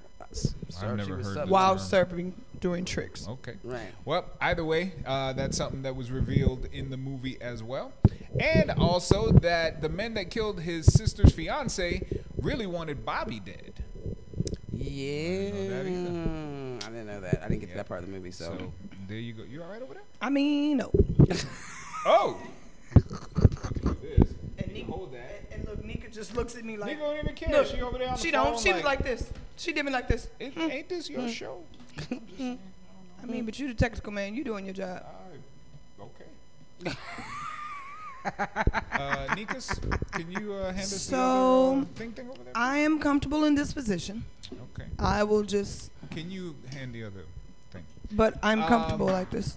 Speaker 2: I've never heard that.
Speaker 3: While serving, doing tricks.
Speaker 2: Okay.
Speaker 1: Right.
Speaker 2: Well, either way, that's something that was revealed in the movie as well. And also that the men that killed his sister's fiance really wanted Bobby dead.
Speaker 1: Yeah. I didn't know that. I didn't get to that part of the movie. So
Speaker 2: there you go. You all right over there?
Speaker 3: I mean, no.
Speaker 2: Oh.
Speaker 3: And Nika, hold that. And look, Nika just looks at me like.
Speaker 2: Nika don't even care.
Speaker 3: Look,
Speaker 2: she over there on the
Speaker 3: she
Speaker 2: phone.
Speaker 3: don't. She was like this. She did me like this.
Speaker 2: Ain't this your show?
Speaker 3: I mean, but you the technical man. You doing your job.
Speaker 2: Okay. Nikas, can you hand us
Speaker 3: So,
Speaker 2: the other thing over there?
Speaker 3: I am comfortable in this position.
Speaker 2: Okay.
Speaker 3: I will just.
Speaker 2: Can you hand the other thing?
Speaker 3: But I'm comfortable like this.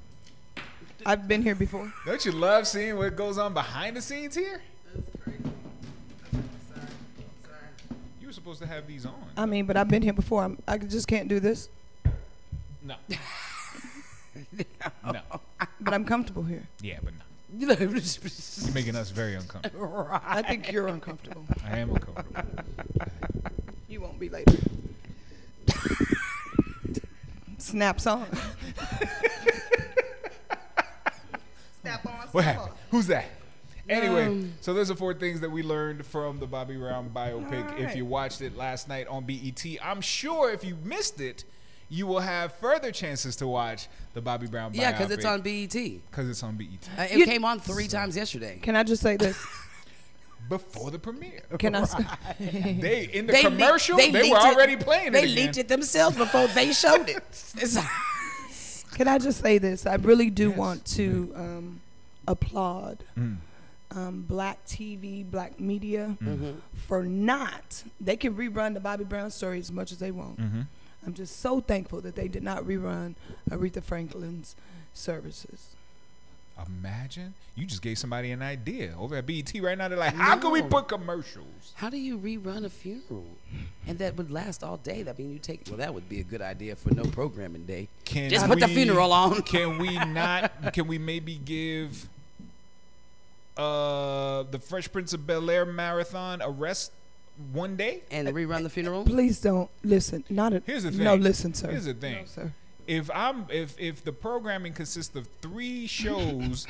Speaker 3: I've been here before.
Speaker 2: Don't you love seeing what goes on behind the scenes here?
Speaker 1: That's crazy. Sorry.
Speaker 2: You were supposed to have these on.
Speaker 3: I mean, but I've been here before. I just can't do this.
Speaker 2: No.
Speaker 1: No.
Speaker 2: No.
Speaker 3: But I'm comfortable here.
Speaker 2: Yeah, but no.
Speaker 1: You're
Speaker 2: You're making us very uncomfortable.
Speaker 1: right.
Speaker 3: I think you're uncomfortable.
Speaker 2: I am uncomfortable.
Speaker 3: You won't be later. Snaps on. Snap on.
Speaker 2: What
Speaker 3: Snap
Speaker 2: happened?
Speaker 3: on.
Speaker 2: Who's that? Anyway, so those are 4 things that we learned from the Bobby Brown biopic.
Speaker 3: All
Speaker 2: If
Speaker 3: right.
Speaker 2: you watched it last night on BET, I'm sure if you missed it, you will have further chances to watch the Bobby Brown biopic.
Speaker 1: Yeah, because it's on BET.
Speaker 2: Because it's on BET.
Speaker 1: It came on 3 times yesterday.
Speaker 3: Can I just say this?
Speaker 2: Before the premiere.
Speaker 3: Can I say?
Speaker 2: They in the commercial, they were
Speaker 1: leaked
Speaker 2: already playing it
Speaker 1: They
Speaker 2: again.
Speaker 1: leaked it themselves before they showed it.
Speaker 3: Can I just say this? I really do want to applaud Black TV, Black media for not. They can rerun the Bobby Brown story as much as they want. I'm just so thankful that they did not rerun Aretha Franklin's services.
Speaker 2: Imagine you just gave somebody an idea over at BET right now. They're like, how can we put commercials?
Speaker 1: How do you rerun a funeral? And that would last all day. I mean, that would be a good idea for no programming day. Just put the funeral on.
Speaker 2: Can we not? Can we maybe give the Fresh Prince of Bel-Air marathon a rest one day
Speaker 1: and rerun the funeral?
Speaker 3: Please don't listen.
Speaker 2: Here's the thing.
Speaker 3: No, listen, sir.
Speaker 2: Here's the thing.
Speaker 3: No, sir.
Speaker 2: If the programming consists of 3 shows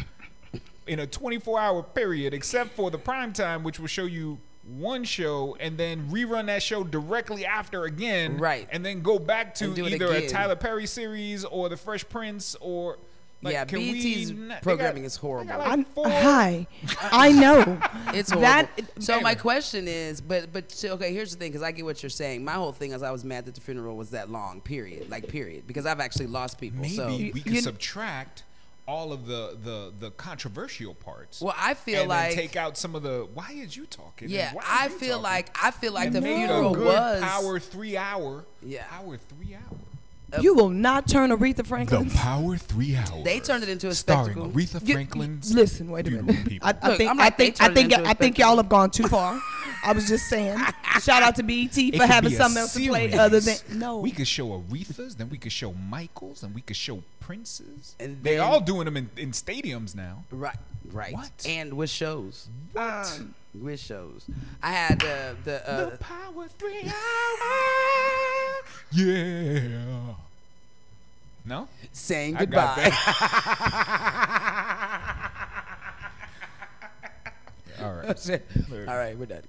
Speaker 2: in a 24-hour period, except for the prime time, which will show you 1 show and then rerun that show directly after again,
Speaker 1: right?
Speaker 2: And then go back to either a
Speaker 1: again.
Speaker 2: Tyler Perry series or the Fresh Prince or. Like,
Speaker 1: yeah,
Speaker 2: can
Speaker 1: BET's programming is horrible.
Speaker 3: Hi, I know.
Speaker 1: It's horrible. So my question is, but okay, here's the thing, because I get what you're saying. My whole thing is I was mad that the funeral was that long. Period. Because I've actually lost people.
Speaker 2: Maybe
Speaker 1: so
Speaker 2: we could subtract all of the controversial parts.
Speaker 1: Well, I feel
Speaker 2: and
Speaker 1: like
Speaker 2: then take out some of the. Why is you talking?
Speaker 1: Yeah,
Speaker 2: Why
Speaker 1: I
Speaker 2: are you
Speaker 1: feel
Speaker 2: talking?
Speaker 1: like
Speaker 2: And
Speaker 1: the
Speaker 2: made
Speaker 1: funeral
Speaker 2: a good
Speaker 1: was
Speaker 2: Power 3 hour.
Speaker 1: Yeah.
Speaker 2: Power 3 hour.
Speaker 3: You will not turn Aretha Franklin.
Speaker 2: The Power 3 hours.
Speaker 1: They turned it into a
Speaker 2: starring
Speaker 1: spectacle.
Speaker 2: Aretha Franklin's.
Speaker 3: Listen, wait a
Speaker 2: funeral
Speaker 3: minute.
Speaker 2: people.
Speaker 3: I
Speaker 1: Look,
Speaker 3: think
Speaker 1: I'm
Speaker 3: I
Speaker 1: like, they
Speaker 3: think I
Speaker 1: turned it
Speaker 3: think
Speaker 1: into a
Speaker 3: I think
Speaker 1: spectacle.
Speaker 3: y'all have gone too far. I was just saying. Shout out to BET for
Speaker 2: It could
Speaker 3: having
Speaker 2: be a
Speaker 3: something else to play
Speaker 2: series.
Speaker 3: other than no.
Speaker 2: We could show Aretha's, then we could show Michael's, and we could show Prince's.
Speaker 1: And
Speaker 2: They're
Speaker 1: then-
Speaker 2: all doing them in stadiums now.
Speaker 1: right.
Speaker 2: What?
Speaker 1: And with shows.
Speaker 2: What?
Speaker 1: With shows. I had
Speaker 2: The Power 3 hour. Yeah. No?
Speaker 1: saying
Speaker 2: I got
Speaker 1: goodbye.
Speaker 2: All right.
Speaker 1: All right, we're done.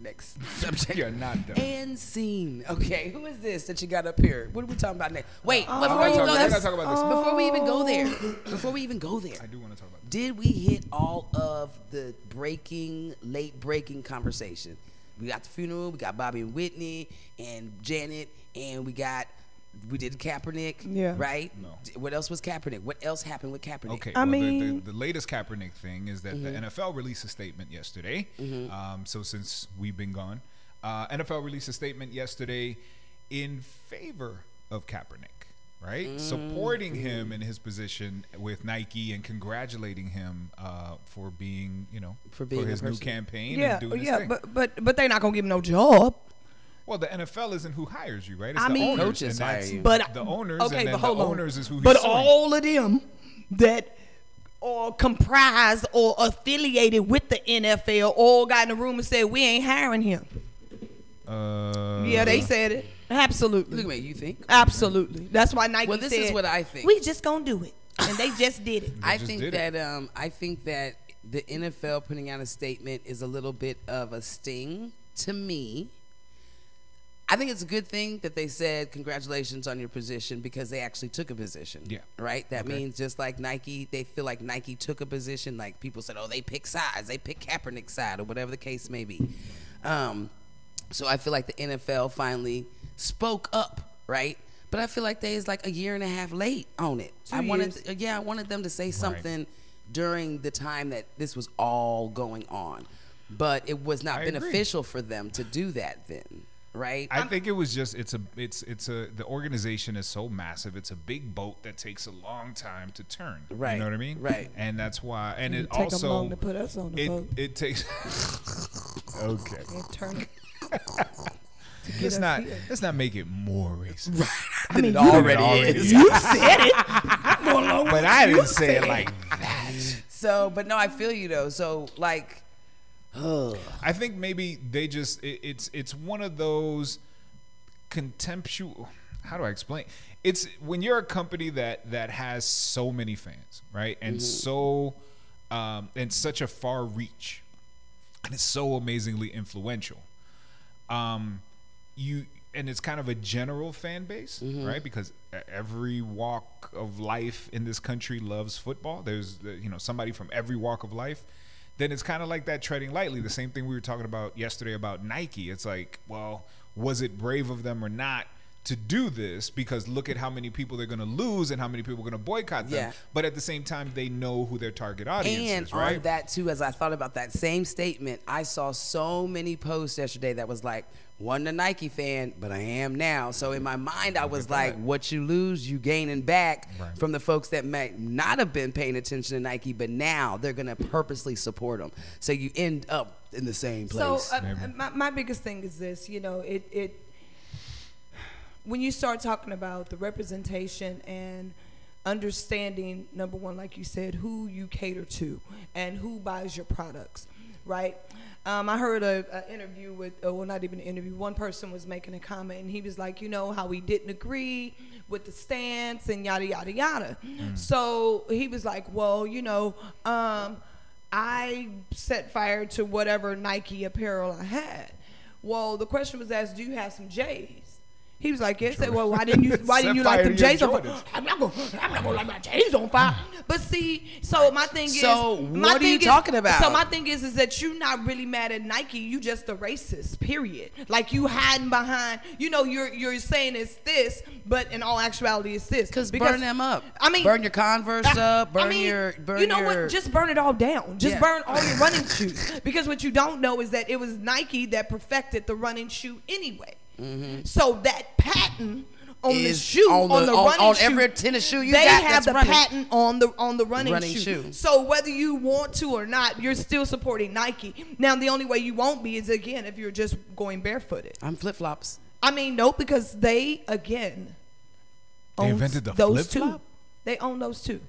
Speaker 1: Next subject.
Speaker 2: You're not done.
Speaker 1: And scene. Okay, who is this that you got up here? What are we talking about next? Wait,
Speaker 2: I
Speaker 1: before
Speaker 2: gotta
Speaker 1: you
Speaker 2: talk-
Speaker 1: go
Speaker 2: I
Speaker 1: there,
Speaker 2: gotta talk about this.
Speaker 1: before we even go there, before we even go there,
Speaker 2: I do want to talk about this.
Speaker 1: did we hit all of the late breaking conversation? We got the funeral, we got Bobby and Whitney and Janet, and we did Kaepernick,
Speaker 3: Yeah.
Speaker 1: right?
Speaker 2: No.
Speaker 1: What else was Kaepernick? What else happened with Kaepernick?
Speaker 2: Okay,
Speaker 3: I
Speaker 2: well,
Speaker 3: mean-
Speaker 2: the latest Kaepernick thing is that the NFL released a statement yesterday. So since we've been gone, NFL released a statement yesterday in favor of Kaepernick, right? Supporting him in his position with Nike and congratulating him for being,
Speaker 1: For being
Speaker 2: his
Speaker 1: a
Speaker 2: new
Speaker 1: person.
Speaker 2: campaign
Speaker 3: yeah,
Speaker 2: and doing his
Speaker 3: yeah,
Speaker 2: thing.
Speaker 3: but they're not gonna give him no job.
Speaker 2: Well, the NFL isn't who hires you, right? It's
Speaker 3: I
Speaker 2: the
Speaker 3: mean-
Speaker 2: owners.
Speaker 1: Coaches
Speaker 2: and that's
Speaker 1: hire you.
Speaker 3: But
Speaker 2: the owners,
Speaker 3: okay,
Speaker 2: and then
Speaker 3: but hold
Speaker 2: the
Speaker 3: on.
Speaker 2: owners is who he's
Speaker 3: But
Speaker 2: suing.
Speaker 3: all of them that are comprised or affiliated with the NFL all got in the room and said we ain't hiring him. Yeah, they said it. Absolutely.
Speaker 1: Look at me, you think?
Speaker 3: Absolutely. That's why Nike
Speaker 1: Well, this
Speaker 3: said,
Speaker 1: is what I think.
Speaker 3: we just gonna do it, and they just did it.
Speaker 1: I
Speaker 2: just
Speaker 1: think
Speaker 2: did
Speaker 1: that
Speaker 2: it.
Speaker 1: I think that the NFL putting out a statement is a little bit of a sting to me. I think it's a good thing that they said congratulations on your position because they actually took a position.
Speaker 2: Yeah.
Speaker 1: Right? That
Speaker 2: Okay.
Speaker 1: means just like Nike, they feel like Nike took a position. Like people said, oh, they pick sides. They pick Kaepernick's side or whatever the case may be. So I feel like the NFL finally spoke up, right? But I feel like they is like a year and a half late on it.
Speaker 3: 2
Speaker 1: I
Speaker 3: years.
Speaker 1: wanted them to say something during the time that this was all going on. But it was not
Speaker 2: I agree.
Speaker 1: beneficial for them to do that then, right?
Speaker 2: I think it was just the organization is so massive. It's a big boat that takes a long time to turn.
Speaker 1: Right,
Speaker 2: You know what I mean?
Speaker 1: right.
Speaker 2: And that's why. And it
Speaker 3: take them
Speaker 2: also
Speaker 3: long to put us on the boat
Speaker 2: it takes. Okay.
Speaker 3: and turn it.
Speaker 2: Let's
Speaker 3: us
Speaker 2: not
Speaker 3: here.
Speaker 2: make it more racist.
Speaker 3: I mean,
Speaker 1: it
Speaker 3: you,
Speaker 1: already is.
Speaker 3: you said it. I'm going along
Speaker 2: But
Speaker 3: with
Speaker 2: I
Speaker 3: you
Speaker 2: didn't say it
Speaker 3: said
Speaker 2: like that.
Speaker 1: So, but no, I feel you though. So like,
Speaker 2: I think maybe they just it's one of those contemptuous. How do I explain? It's when you're a company that has so many fans, right, and so and such a far reach, and it's so amazingly influential. And it's kind of a general fan base, right? Because every walk of life in this country loves football. There's somebody from every walk of life. Then it's kind of like that treading lightly. The same thing we were talking about yesterday about Nike. It's like, well, was it brave of them or not to do this? Because look at how many people they're going to lose and how many people are going to boycott them.
Speaker 1: Yeah.
Speaker 2: But at the same time, they know who their target audience
Speaker 1: and
Speaker 2: is, right?
Speaker 1: on that too, as I thought about that same statement, I saw so many posts yesterday that was like, wasn't a Nike fan, but I am now. So in my mind, I was like, what you lose, you gaining back
Speaker 2: Right.
Speaker 1: from the folks that might not have been paying attention to Nike, but now they're going to purposely support them. So you end up in the same place.
Speaker 3: So my biggest thing is this, it when you start talking about the representation and understanding, number one, like you said, who you cater to and who buys your products, right? I heard an interview with, well, not even an interview. One person was making a comment, and he was like, how he didn't agree with the stance and yada, yada, yada. So he was like, well, I set fire to whatever Nike apparel I had. Well, the question was asked, do you have some J's? He was like, yeah. Said, well, why didn't you like them J's on fire? I'm not gonna light my J's on fire. But see, so my thing is,
Speaker 1: so what are you talking about?
Speaker 3: So my thing is that you're not really mad at Nike. You just a racist. Period. Like you hiding behind. You know, you're saying it's this, but in all actuality, it's this.
Speaker 1: Because burn them up.
Speaker 3: I mean,
Speaker 1: burn your Converse up. Burn your.
Speaker 3: You know what? Just burn it all down. Just burn all your running shoes. Because what you don't know is that it was Nike that perfected the running shoe anyway. Mm-hmm. So that patent on the shoe, on the running
Speaker 1: on
Speaker 3: shoe,
Speaker 1: every tennis shoe you
Speaker 3: they
Speaker 1: got,
Speaker 3: have the
Speaker 1: running.
Speaker 3: patent on the running shoe. So whether you want to or not, you're still supporting Nike. Now the only way you won't be is again if you're just going barefooted.
Speaker 1: I'm flip flops.
Speaker 3: I mean, no, because they again
Speaker 2: they invented the
Speaker 3: those
Speaker 2: flip flop.
Speaker 3: They own those two.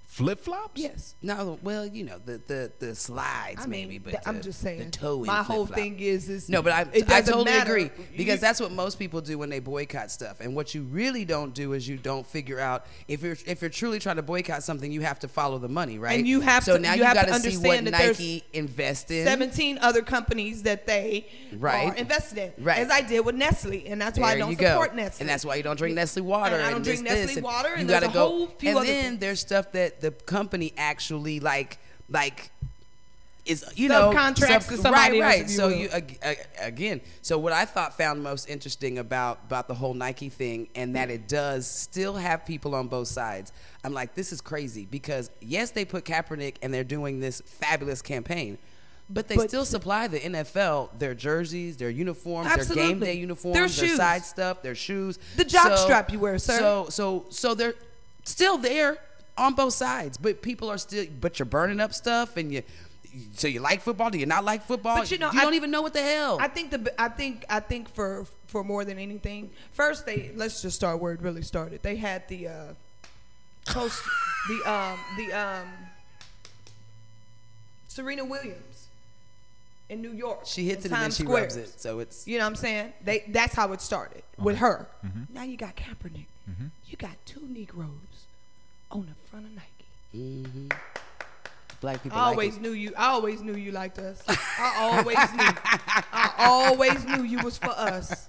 Speaker 2: Flip flops?
Speaker 3: Yes.
Speaker 1: No, well, you know the slides maybe, but
Speaker 3: I'm just saying.
Speaker 1: the toe.
Speaker 3: My whole thing is
Speaker 1: no, but I totally agree because that's what most people do when they boycott stuff. And what you really don't do is you don't figure out if you're truly trying to boycott something, you have to follow the money, right?
Speaker 3: And you have
Speaker 1: so
Speaker 3: to,
Speaker 1: now
Speaker 3: you have
Speaker 1: got
Speaker 3: to
Speaker 1: to see what
Speaker 3: understand that
Speaker 1: Nike invest in.
Speaker 3: 17 other companies that they are invested in,
Speaker 1: right?
Speaker 3: As I did with Nestle, and that's why I don't support Nestle.
Speaker 1: And that's why you don't drink Nestle water.
Speaker 3: And I don't drink Nestle water. And
Speaker 1: you
Speaker 3: there's
Speaker 1: gotta
Speaker 3: a whole few
Speaker 1: and
Speaker 3: other
Speaker 1: then
Speaker 3: things.
Speaker 1: There's stuff that the company actually like is
Speaker 3: subcontracts to somebody else,
Speaker 1: right. So you again. So what I found most interesting about the whole Nike thing, and that it does still have people on both sides. I'm like, this is crazy because yes, they put Kaepernick and they're doing this fabulous campaign. But they still supply the NFL their jerseys, their uniforms,
Speaker 3: absolutely.
Speaker 1: Their game day uniforms, their side stuff, their shoes,
Speaker 3: the jock strap you wear, sir.
Speaker 1: So they're still there on both sides, but people are still. But you're burning up stuff, and so you like football? Do you not like football?
Speaker 3: But you
Speaker 1: don't even know what the hell.
Speaker 3: I think for more than anything, first let's just start where it really started. They had the post Serena Williams in New York.
Speaker 1: She hits it and then she rubs it, so it's
Speaker 3: you know what I'm saying. That's how it started with her.
Speaker 2: Mm-hmm.
Speaker 3: Now you got Kaepernick. Mm-hmm. You got two Negroes on the front of Nike.
Speaker 1: Mm-hmm. Black people.
Speaker 3: I always knew you liked us. I always knew you was for us.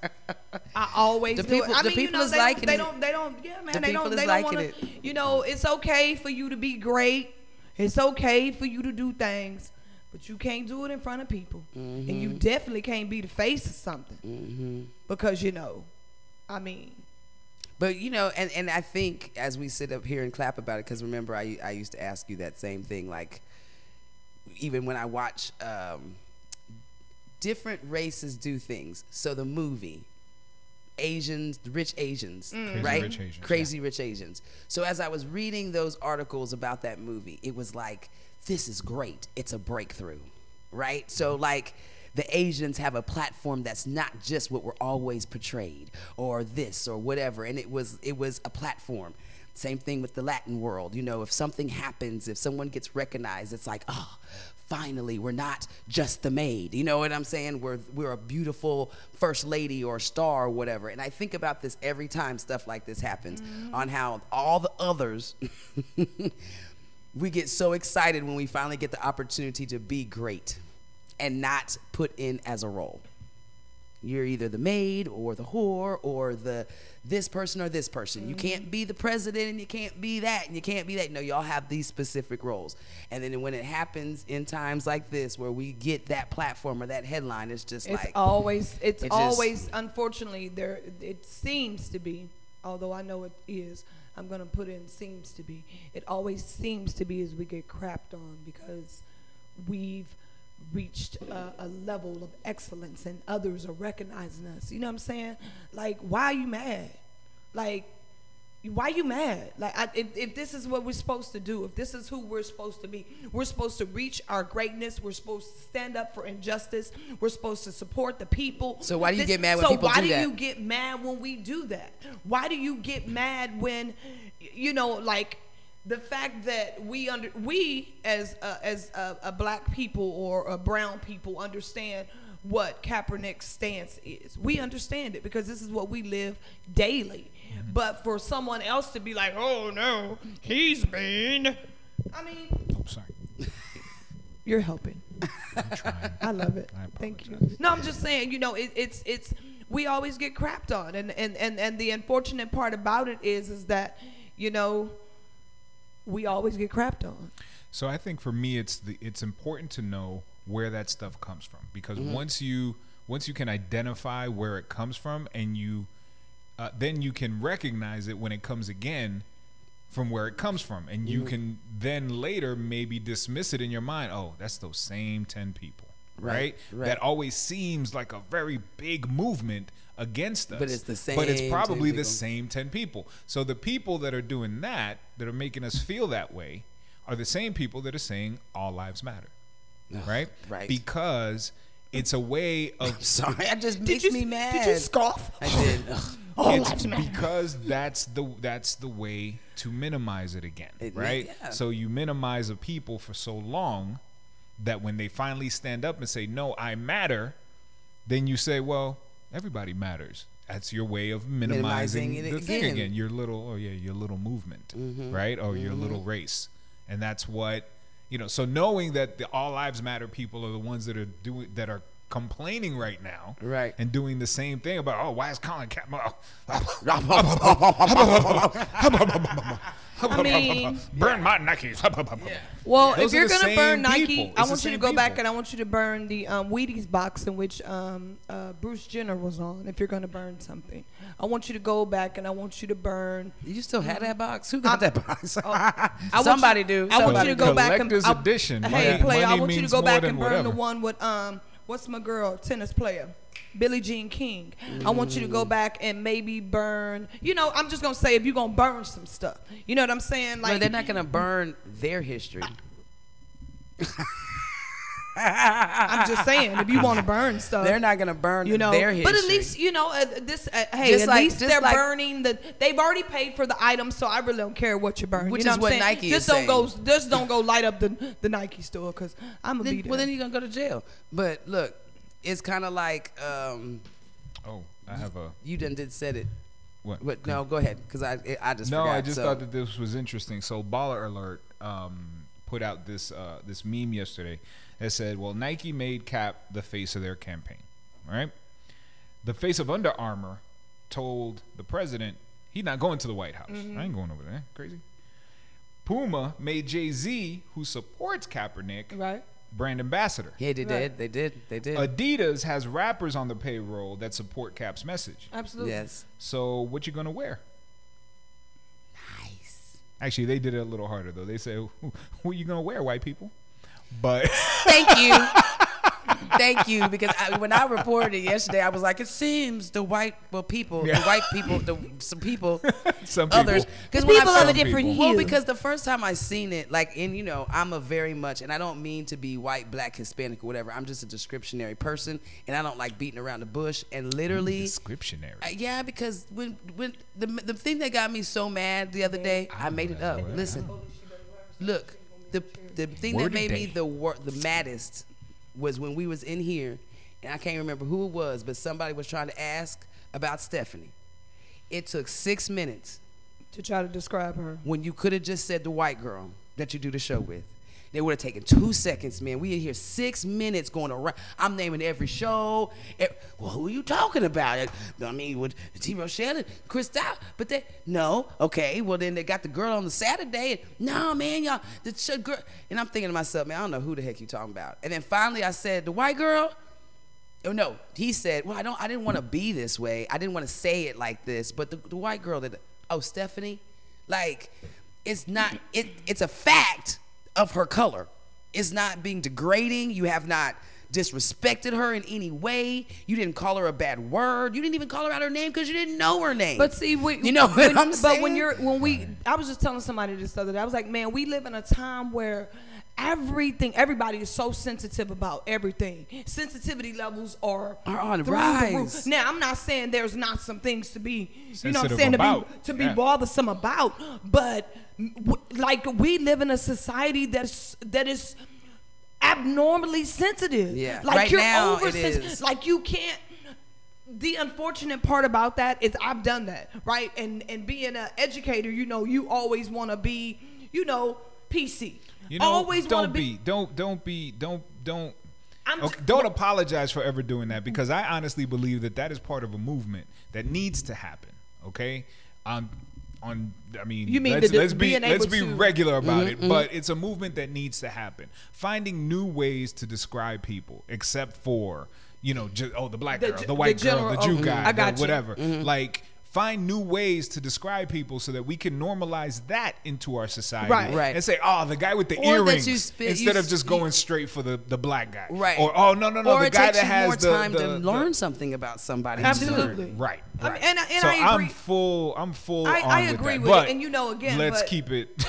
Speaker 3: I always knew it. I mean,
Speaker 1: people is
Speaker 3: they
Speaker 1: liking it.
Speaker 3: don't. Yeah, man.
Speaker 1: The
Speaker 3: They
Speaker 1: people
Speaker 3: don't.
Speaker 1: is
Speaker 3: They don't
Speaker 1: liking
Speaker 3: want
Speaker 1: it.
Speaker 3: to. You know, it's okay for you to be great. It's okay for you to do things, but you can't do it in front of people,
Speaker 1: Mm-hmm.
Speaker 3: and you definitely can't be the face of something
Speaker 1: Mm-hmm.
Speaker 3: because I mean.
Speaker 1: But and I think as we sit up here and clap about it, because remember I used to ask you that same thing, like even when I watch different races do things. So the movie Asians, rich Asians, right? Crazy Rich Asians. So as I was reading those articles about that movie, it was like, this is great. It's a breakthrough, right? So like, the Asians have a platform that's not just what we're always portrayed or this or whatever. And it was a platform. Same thing with the Latin world. If something happens, if someone gets recognized, it's like, oh, finally, we're not just the maid. You know what I'm saying? We're a beautiful first lady or star or whatever. And I think about this every time stuff like this happens, on how all the others, we get so excited when we finally get the opportunity to be great and not put in as a role. You're either the maid or the whore or this person or this person. You can't be the president and you can't be that and you can't be that. No, y'all have these specific roles. And then when it happens in times like this where we get that platform or that headline, it's just
Speaker 3: It's
Speaker 1: like
Speaker 3: always unfortunately it seems to be, although I know it is, I'm gonna put in seems to be. It always seems to be as we get crapped on because we've reached a level of excellence and others are recognizing us. You know what I'm saying? Like, why are you mad? Like, why are you mad? Like, if this is what we're supposed to do, if this is who we're supposed to be, we're supposed to reach our greatness. We're supposed to stand up for injustice. We're supposed to support the people.
Speaker 1: So why do you get mad when people do that?
Speaker 3: So why do you get mad when we do that? Why do you get mad when, like, the fact that we as a black people or a brown people understand what Kaepernick's stance is. We understand it because this is what we live daily. Mm-hmm. But for someone else to be like, oh no, he's mean. I mean,
Speaker 2: I'm sorry.
Speaker 3: You're helping.
Speaker 2: I'm trying.
Speaker 3: I love it. Thank you. No, I'm just saying, it's we always get crapped on. And the unfortunate part about it is that, you know, we always get crapped on.
Speaker 2: So I think for me, it's important to know where that stuff comes from, because once you can identify where it comes from, and you then you can recognize it when it comes again from where it comes from, and you can then later maybe dismiss it in your mind. Oh, that's those same 10 people, right? That always seems like a very big movement against us, but it's the same. But it's probably the same 10 people. So the people that are doing that are making us feel that way, are the same people that are saying all lives matter, right? Right. Because it's a way of.
Speaker 1: Sorry, I just makes me mad.
Speaker 3: Did you scoff?
Speaker 1: I did.
Speaker 3: All lives matter.
Speaker 2: Because that's the way to minimize it again, right?
Speaker 1: Yeah.
Speaker 2: So you minimize a people for so long that when they finally stand up and say, "No, I matter," then you say, "Well, everybody matters." That's your way of minimizing the thing again. Your little, your little movement, right? Or your little race. And that's what, you know, so knowing that the all lives matter people are the ones that are complaining right now, right, and doing the same thing about, oh, why is Colin Kaepernick burn my Nikes?
Speaker 3: Well, if you're gonna burn Nike, I want you to go back and I want you to burn the Wheaties box in which Bruce Jenner was on. If you're gonna burn something, I want you to go back and I want you to burn.
Speaker 1: You still have that box? Who got that box?
Speaker 3: Somebody
Speaker 1: do.
Speaker 3: I want you to go back and
Speaker 2: edition.
Speaker 3: Hey, player, I want you to go back and burn the one with what's my girl, tennis player, Billie Jean King. I want you to go back and maybe burn, you know, I'm just going to say, if you're going to burn some stuff, you know what I'm saying? Like,
Speaker 1: no, they're not going to burn their history.
Speaker 3: I'm just saying, if you want to burn stuff,
Speaker 1: they're not going to burn,
Speaker 3: you know,
Speaker 1: their history.
Speaker 3: But at least, you know, least they're burning they've already paid for the items, so I really don't care what you burn.
Speaker 1: Which
Speaker 3: you know
Speaker 1: is what
Speaker 3: saying?
Speaker 1: Nike
Speaker 3: just
Speaker 1: is
Speaker 3: don't
Speaker 1: saying.
Speaker 3: Just don't go light up the Nike store, because I'm going to be there.
Speaker 1: Well, then you're going to go to jail. But look, it's kind of like,
Speaker 2: I have a.
Speaker 1: You did said it.
Speaker 2: What?
Speaker 1: But no, go ahead, because I just forgot.
Speaker 2: I just thought that this was interesting. So Baller Alert put out this meme yesterday that said, well, Nike made Cap the face of their campaign, right? The face of Under Armour told the president he's not going to the White House. I ain't going over there. Crazy. Puma made Jay-Z, who supports Kaepernick,
Speaker 3: right,
Speaker 2: brand ambassador.
Speaker 1: Yeah, they did.
Speaker 2: Adidas has rappers on the payroll that support Cap's message.
Speaker 3: Absolutely.
Speaker 1: Yes.
Speaker 2: So what you gonna wear?
Speaker 1: Nice.
Speaker 2: Actually, they did it a little harder though. They say, "Who are you gonna wear, white people?" But
Speaker 1: thank you. Thank you, because when I reported it yesterday, I was like, it seems the white people, some people, others, because
Speaker 3: people of a different hue.
Speaker 1: Well, because the first time I seen it, like, and you know, I'm a very much, and I don't mean to be white, black, Hispanic, or whatever. I'm just a descriptionary person, and I don't like beating around the bush. And literally,
Speaker 2: descriptionary.
Speaker 1: Yeah, because when the thing that got me so mad the other day, I made it up. Listen, look, the thing that made me the maddest was when we was in here, and I can't remember who it was, but somebody was trying to ask about Stephanie. It took 6 minutes
Speaker 3: to try to describe her, when
Speaker 1: you could have just said the white girl that you do the show with. They would have taken 2 seconds, man. We in here 6 minutes going around. I'm naming every show. Well, who are you talking about? I mean, with T. Rochelle and Krista. But no, okay. Well, then they got the girl on the Saturday. And, no, man, y'all, the girl. And I'm thinking to myself, man, I don't know who the heck you talking about. And then finally I said, the white girl? Oh, no. He said, well, I didn't want to be this way. I didn't want to say it like this. But the white girl Stephanie? Like, it's not, it's a fact of her color. It's not being degrading. You have not disrespected her in any way. You didn't call her a bad word. You didn't even call her out her name because you didn't know her name.
Speaker 3: But see,
Speaker 1: you know what I'm saying?
Speaker 3: I was just telling somebody this other day. I was like, man, we live in a time where everybody is so sensitive about everything. Sensitivity levels are
Speaker 1: on the
Speaker 3: through
Speaker 1: rise.
Speaker 3: The roof. Now, I'm not saying there's not some things to be, you know what I'm saying, to be bothersome about, but like, we live in a society that is abnormally sensitive.
Speaker 1: Yeah.
Speaker 3: Like,
Speaker 1: right
Speaker 3: you're
Speaker 1: now,
Speaker 3: oversensitive. Like, you can't. The unfortunate part about that is I've done that, right? And being an educator, you know, you always want to be, you know, PC.
Speaker 2: You know,
Speaker 3: always
Speaker 2: don't be. Don't apologize for ever doing that, because I honestly believe that is part of a movement that needs to happen. Okay, I mean,
Speaker 3: you mean
Speaker 2: let's be regular about it, but it's a movement that needs to happen. Finding new ways to describe people, except for the black girl, the white girl, the Jew guy, whatever. Like, find new ways to describe people so that we can normalize that into our society.
Speaker 3: Right.
Speaker 2: And say, oh, the guy with the earrings, instead of just going straight for the black guy.
Speaker 1: Right.
Speaker 2: Or, oh, no,
Speaker 1: or
Speaker 2: the guy that has
Speaker 1: more time to learn something about somebody.
Speaker 3: Absolutely.
Speaker 1: Too.
Speaker 2: Right.
Speaker 3: I mean, and
Speaker 2: so
Speaker 3: I agree.
Speaker 2: I'm full
Speaker 3: I
Speaker 2: on
Speaker 3: agree
Speaker 2: with
Speaker 3: with
Speaker 2: that.
Speaker 3: it. And again,
Speaker 2: let's keep it.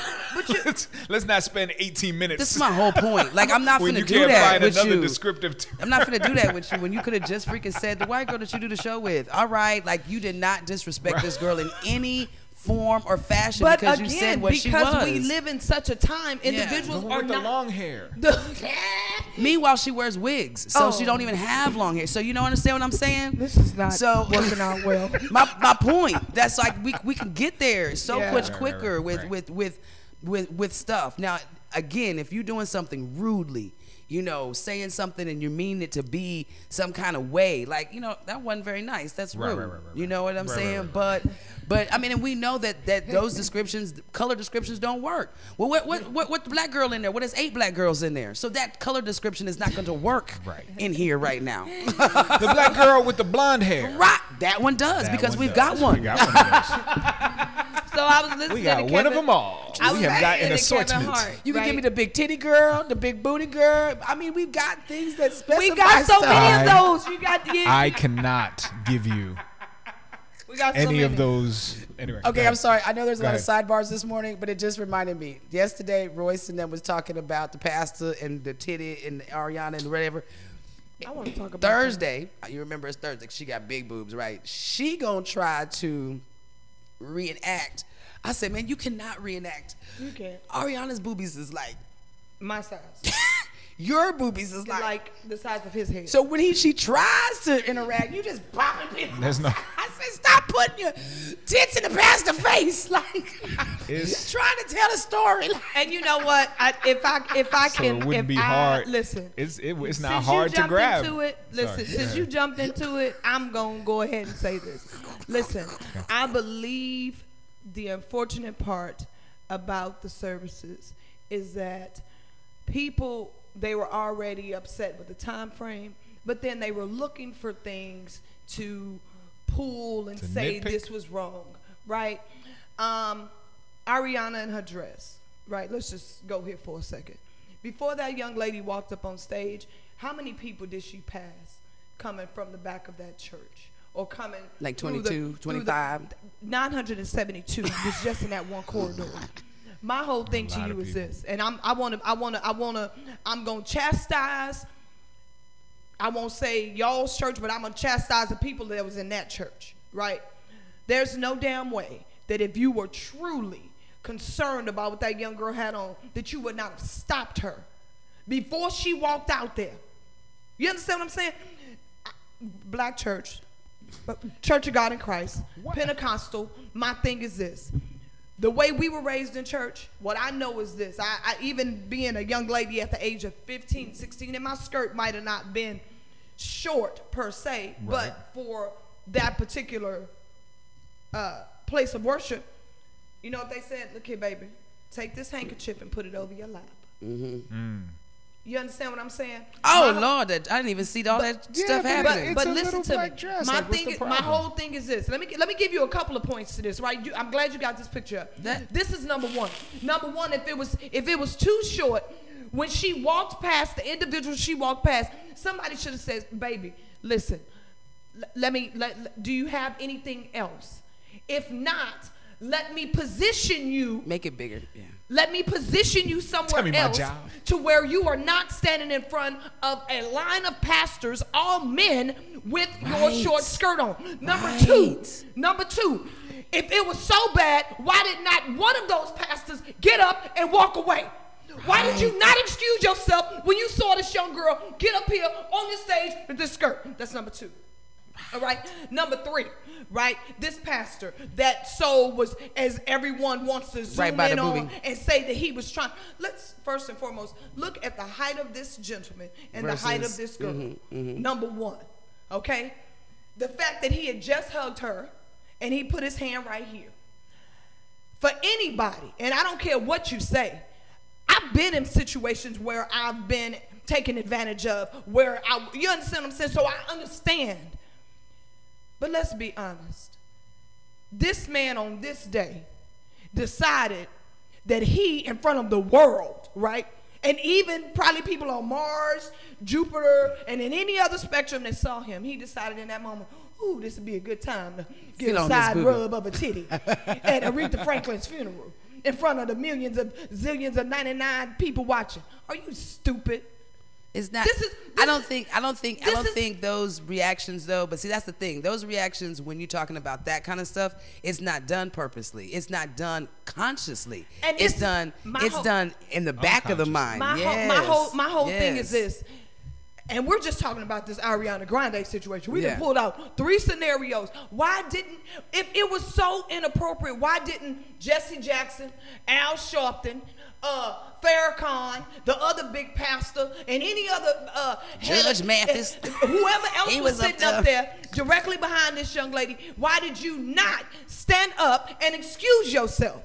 Speaker 2: Let's not spend 18 minutes.
Speaker 1: This is my whole point. Like, I'm not
Speaker 2: when
Speaker 1: finna
Speaker 2: you
Speaker 1: do
Speaker 2: can't
Speaker 1: that
Speaker 2: find
Speaker 1: with
Speaker 2: another
Speaker 1: you.
Speaker 2: Descriptive term.
Speaker 1: I'm not finna do that with you when you could have just freaking said the white girl that you do the show with. All right, like, you did not disrespect this girl in any form or fashion,
Speaker 3: but
Speaker 1: because
Speaker 3: again,
Speaker 1: you said what she was.
Speaker 3: because we live in such a time, individuals are
Speaker 2: with the
Speaker 3: not
Speaker 2: long hair.
Speaker 1: Meanwhile, she wears wigs, so she don't even have long hair. So you don't understand what I'm saying?
Speaker 3: This is not working out well.
Speaker 1: My point. That's like we can get there so much quicker with stuff. Now, again, if you're doing something rudely, saying something and you mean it to be some kind of way, like, that wasn't very nice. That's rude. You know what I'm saying? But I mean, and we know that those descriptions, color descriptions, don't work. Well, what the black girl in there? What is 8 black girls in there? So that color description is not going to work in here right now.
Speaker 2: The black girl with the blonde hair.
Speaker 1: Right, that one does, because we've got one.
Speaker 3: So I was listening.
Speaker 2: We got one of them all. We have got an assortment.
Speaker 1: You can give me the big titty girl, the big booty girl. I mean, we've got things that specify.
Speaker 3: We got so many of those. You got
Speaker 2: I cannot give you any of those. Anyway.
Speaker 1: Okay, I'm sorry. I know there's a lot of sidebars this morning, but it just reminded me. Yesterday, Royce and them was talking about the pastor and the titty and Ariana and whatever.
Speaker 3: I want to talk about
Speaker 1: Thursday. You remember it's Thursday. She got big boobs, right? She gonna try to reenact. I said, man, you cannot reenact.
Speaker 3: You can't.
Speaker 1: Ariana's boobies is like
Speaker 3: my size.
Speaker 1: Your boobies is like
Speaker 3: the size of his head.
Speaker 1: So when she tries to interact, you just popping it.
Speaker 2: There's no.
Speaker 1: I said, stop putting your tits in the pastor's face, like trying to tell a story.
Speaker 3: And you know what? If I can,
Speaker 2: it wouldn't be hard.
Speaker 3: Listen,
Speaker 2: it's not hard to grab.
Speaker 3: Since you jumped into it, I'm gonna go ahead and say this. Listen, I believe the unfortunate part about the services is that people, they were already upset with the time frame, but then they were looking for things to pull and say nitpick. This was wrong, right? Ariana in her dress, right? Let's just go here for a second. Before that young lady walked up on stage, how many people did she pass coming from the back of that church? Or coming
Speaker 1: like 22, 25?
Speaker 3: 972 was just in that one corridor. My whole thing to you is this, and I'm gonna chastise. I won't say y'all's church, but I'm gonna chastise the people that was in that church, right? There's no damn way that if you were truly concerned about what that young girl had on, that you would not have stopped her before she walked out there. You understand what I'm saying? Black church, Church of God in Christ, Pentecostal. My thing is this. The way we were raised in church, what I know is this. I even being a young lady at the age of 15, 16, and my skirt might have not been short per se, but for that particular place of worship, you know what they said? Look here, baby. Take this handkerchief and put it over your lap. You understand what I'm saying?
Speaker 1: Oh, Lord, I didn't even see all that stuff happening.
Speaker 3: But listen to me. My whole thing is this. Let me give you a couple of points to this, right? I'm glad you got this picture up. This is number one. Number one, if it was too short, when she walked past, the individual she walked past, somebody should have said, baby, listen, do you have anything else? If not, let me position you.
Speaker 1: Make it bigger, yeah.
Speaker 3: Let me position you somewhere else to where you are not standing in front of a line of pastors, all men, with your short skirt on. Number two, if it was so bad, why did not one of those pastors get up and walk away? Why did you not excuse yourself when you saw this young girl get up here on the stage with this skirt? That's number two. All right. Number 3, right? This pastor, that soul was, as everyone wants to zoom in on and say that he was trying. Let's first and foremost look at the height of this gentleman and the height of this girl. Number 1, okay? The fact that he had just hugged her and he put his hand right here. For anybody, and I don't care what you say, I've been in situations where I've been taken advantage of, you understand what I'm saying? So I understand. But let's be honest. This man on this day decided that he, in front of the world, right? And even probably people on Mars, Jupiter, and in any other spectrum that saw him, he decided in that moment, ooh, this would be a good time to get a side rub of a titty at Aretha Franklin's funeral in front of the zillions of 99 people watching. Are you stupid?
Speaker 1: It's not. I don't think those reactions though. But see, that's the thing. Those reactions, when you're talking about that kind of stuff, it's not done purposely. It's not done consciously. And it's done in the back of the mind.
Speaker 3: My whole thing is this. And we're just talking about this Ariana Grande situation. We done pulled out 3 scenarios. If it was so inappropriate, why didn't Jesse Jackson, Al Sharpton, Farrakhan, the other big pastor, and any other
Speaker 1: Judge Mathis,
Speaker 3: whoever else was sitting up there directly behind this young lady, why did you not stand up and excuse yourself?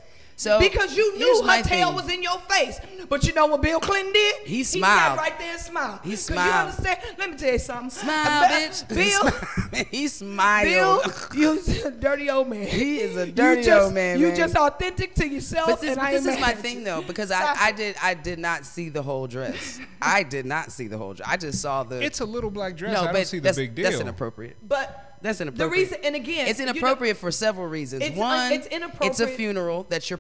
Speaker 3: Because you knew her tail was in your face. But you know what Bill Clinton did?
Speaker 1: He smiled.
Speaker 3: He sat right there and smiled.
Speaker 1: He smiled.
Speaker 3: You understand? Let me tell you something.
Speaker 1: Smile, bitch.
Speaker 3: Bill.
Speaker 1: He smiled.
Speaker 3: Bill, you're a dirty old man.
Speaker 1: He is a dirty old man.
Speaker 3: You just authentic to yourself.
Speaker 1: But this is my thing though, because I did not see the whole dress. I did not see the whole dress. I just saw the.
Speaker 2: It's a little black dress. No, I don't see the big deal.
Speaker 1: That's inappropriate.
Speaker 3: But
Speaker 1: that's inappropriate.
Speaker 3: The reason, and again,
Speaker 1: it's inappropriate for several reasons. One,
Speaker 3: it's inappropriate.
Speaker 1: It's a funeral that you're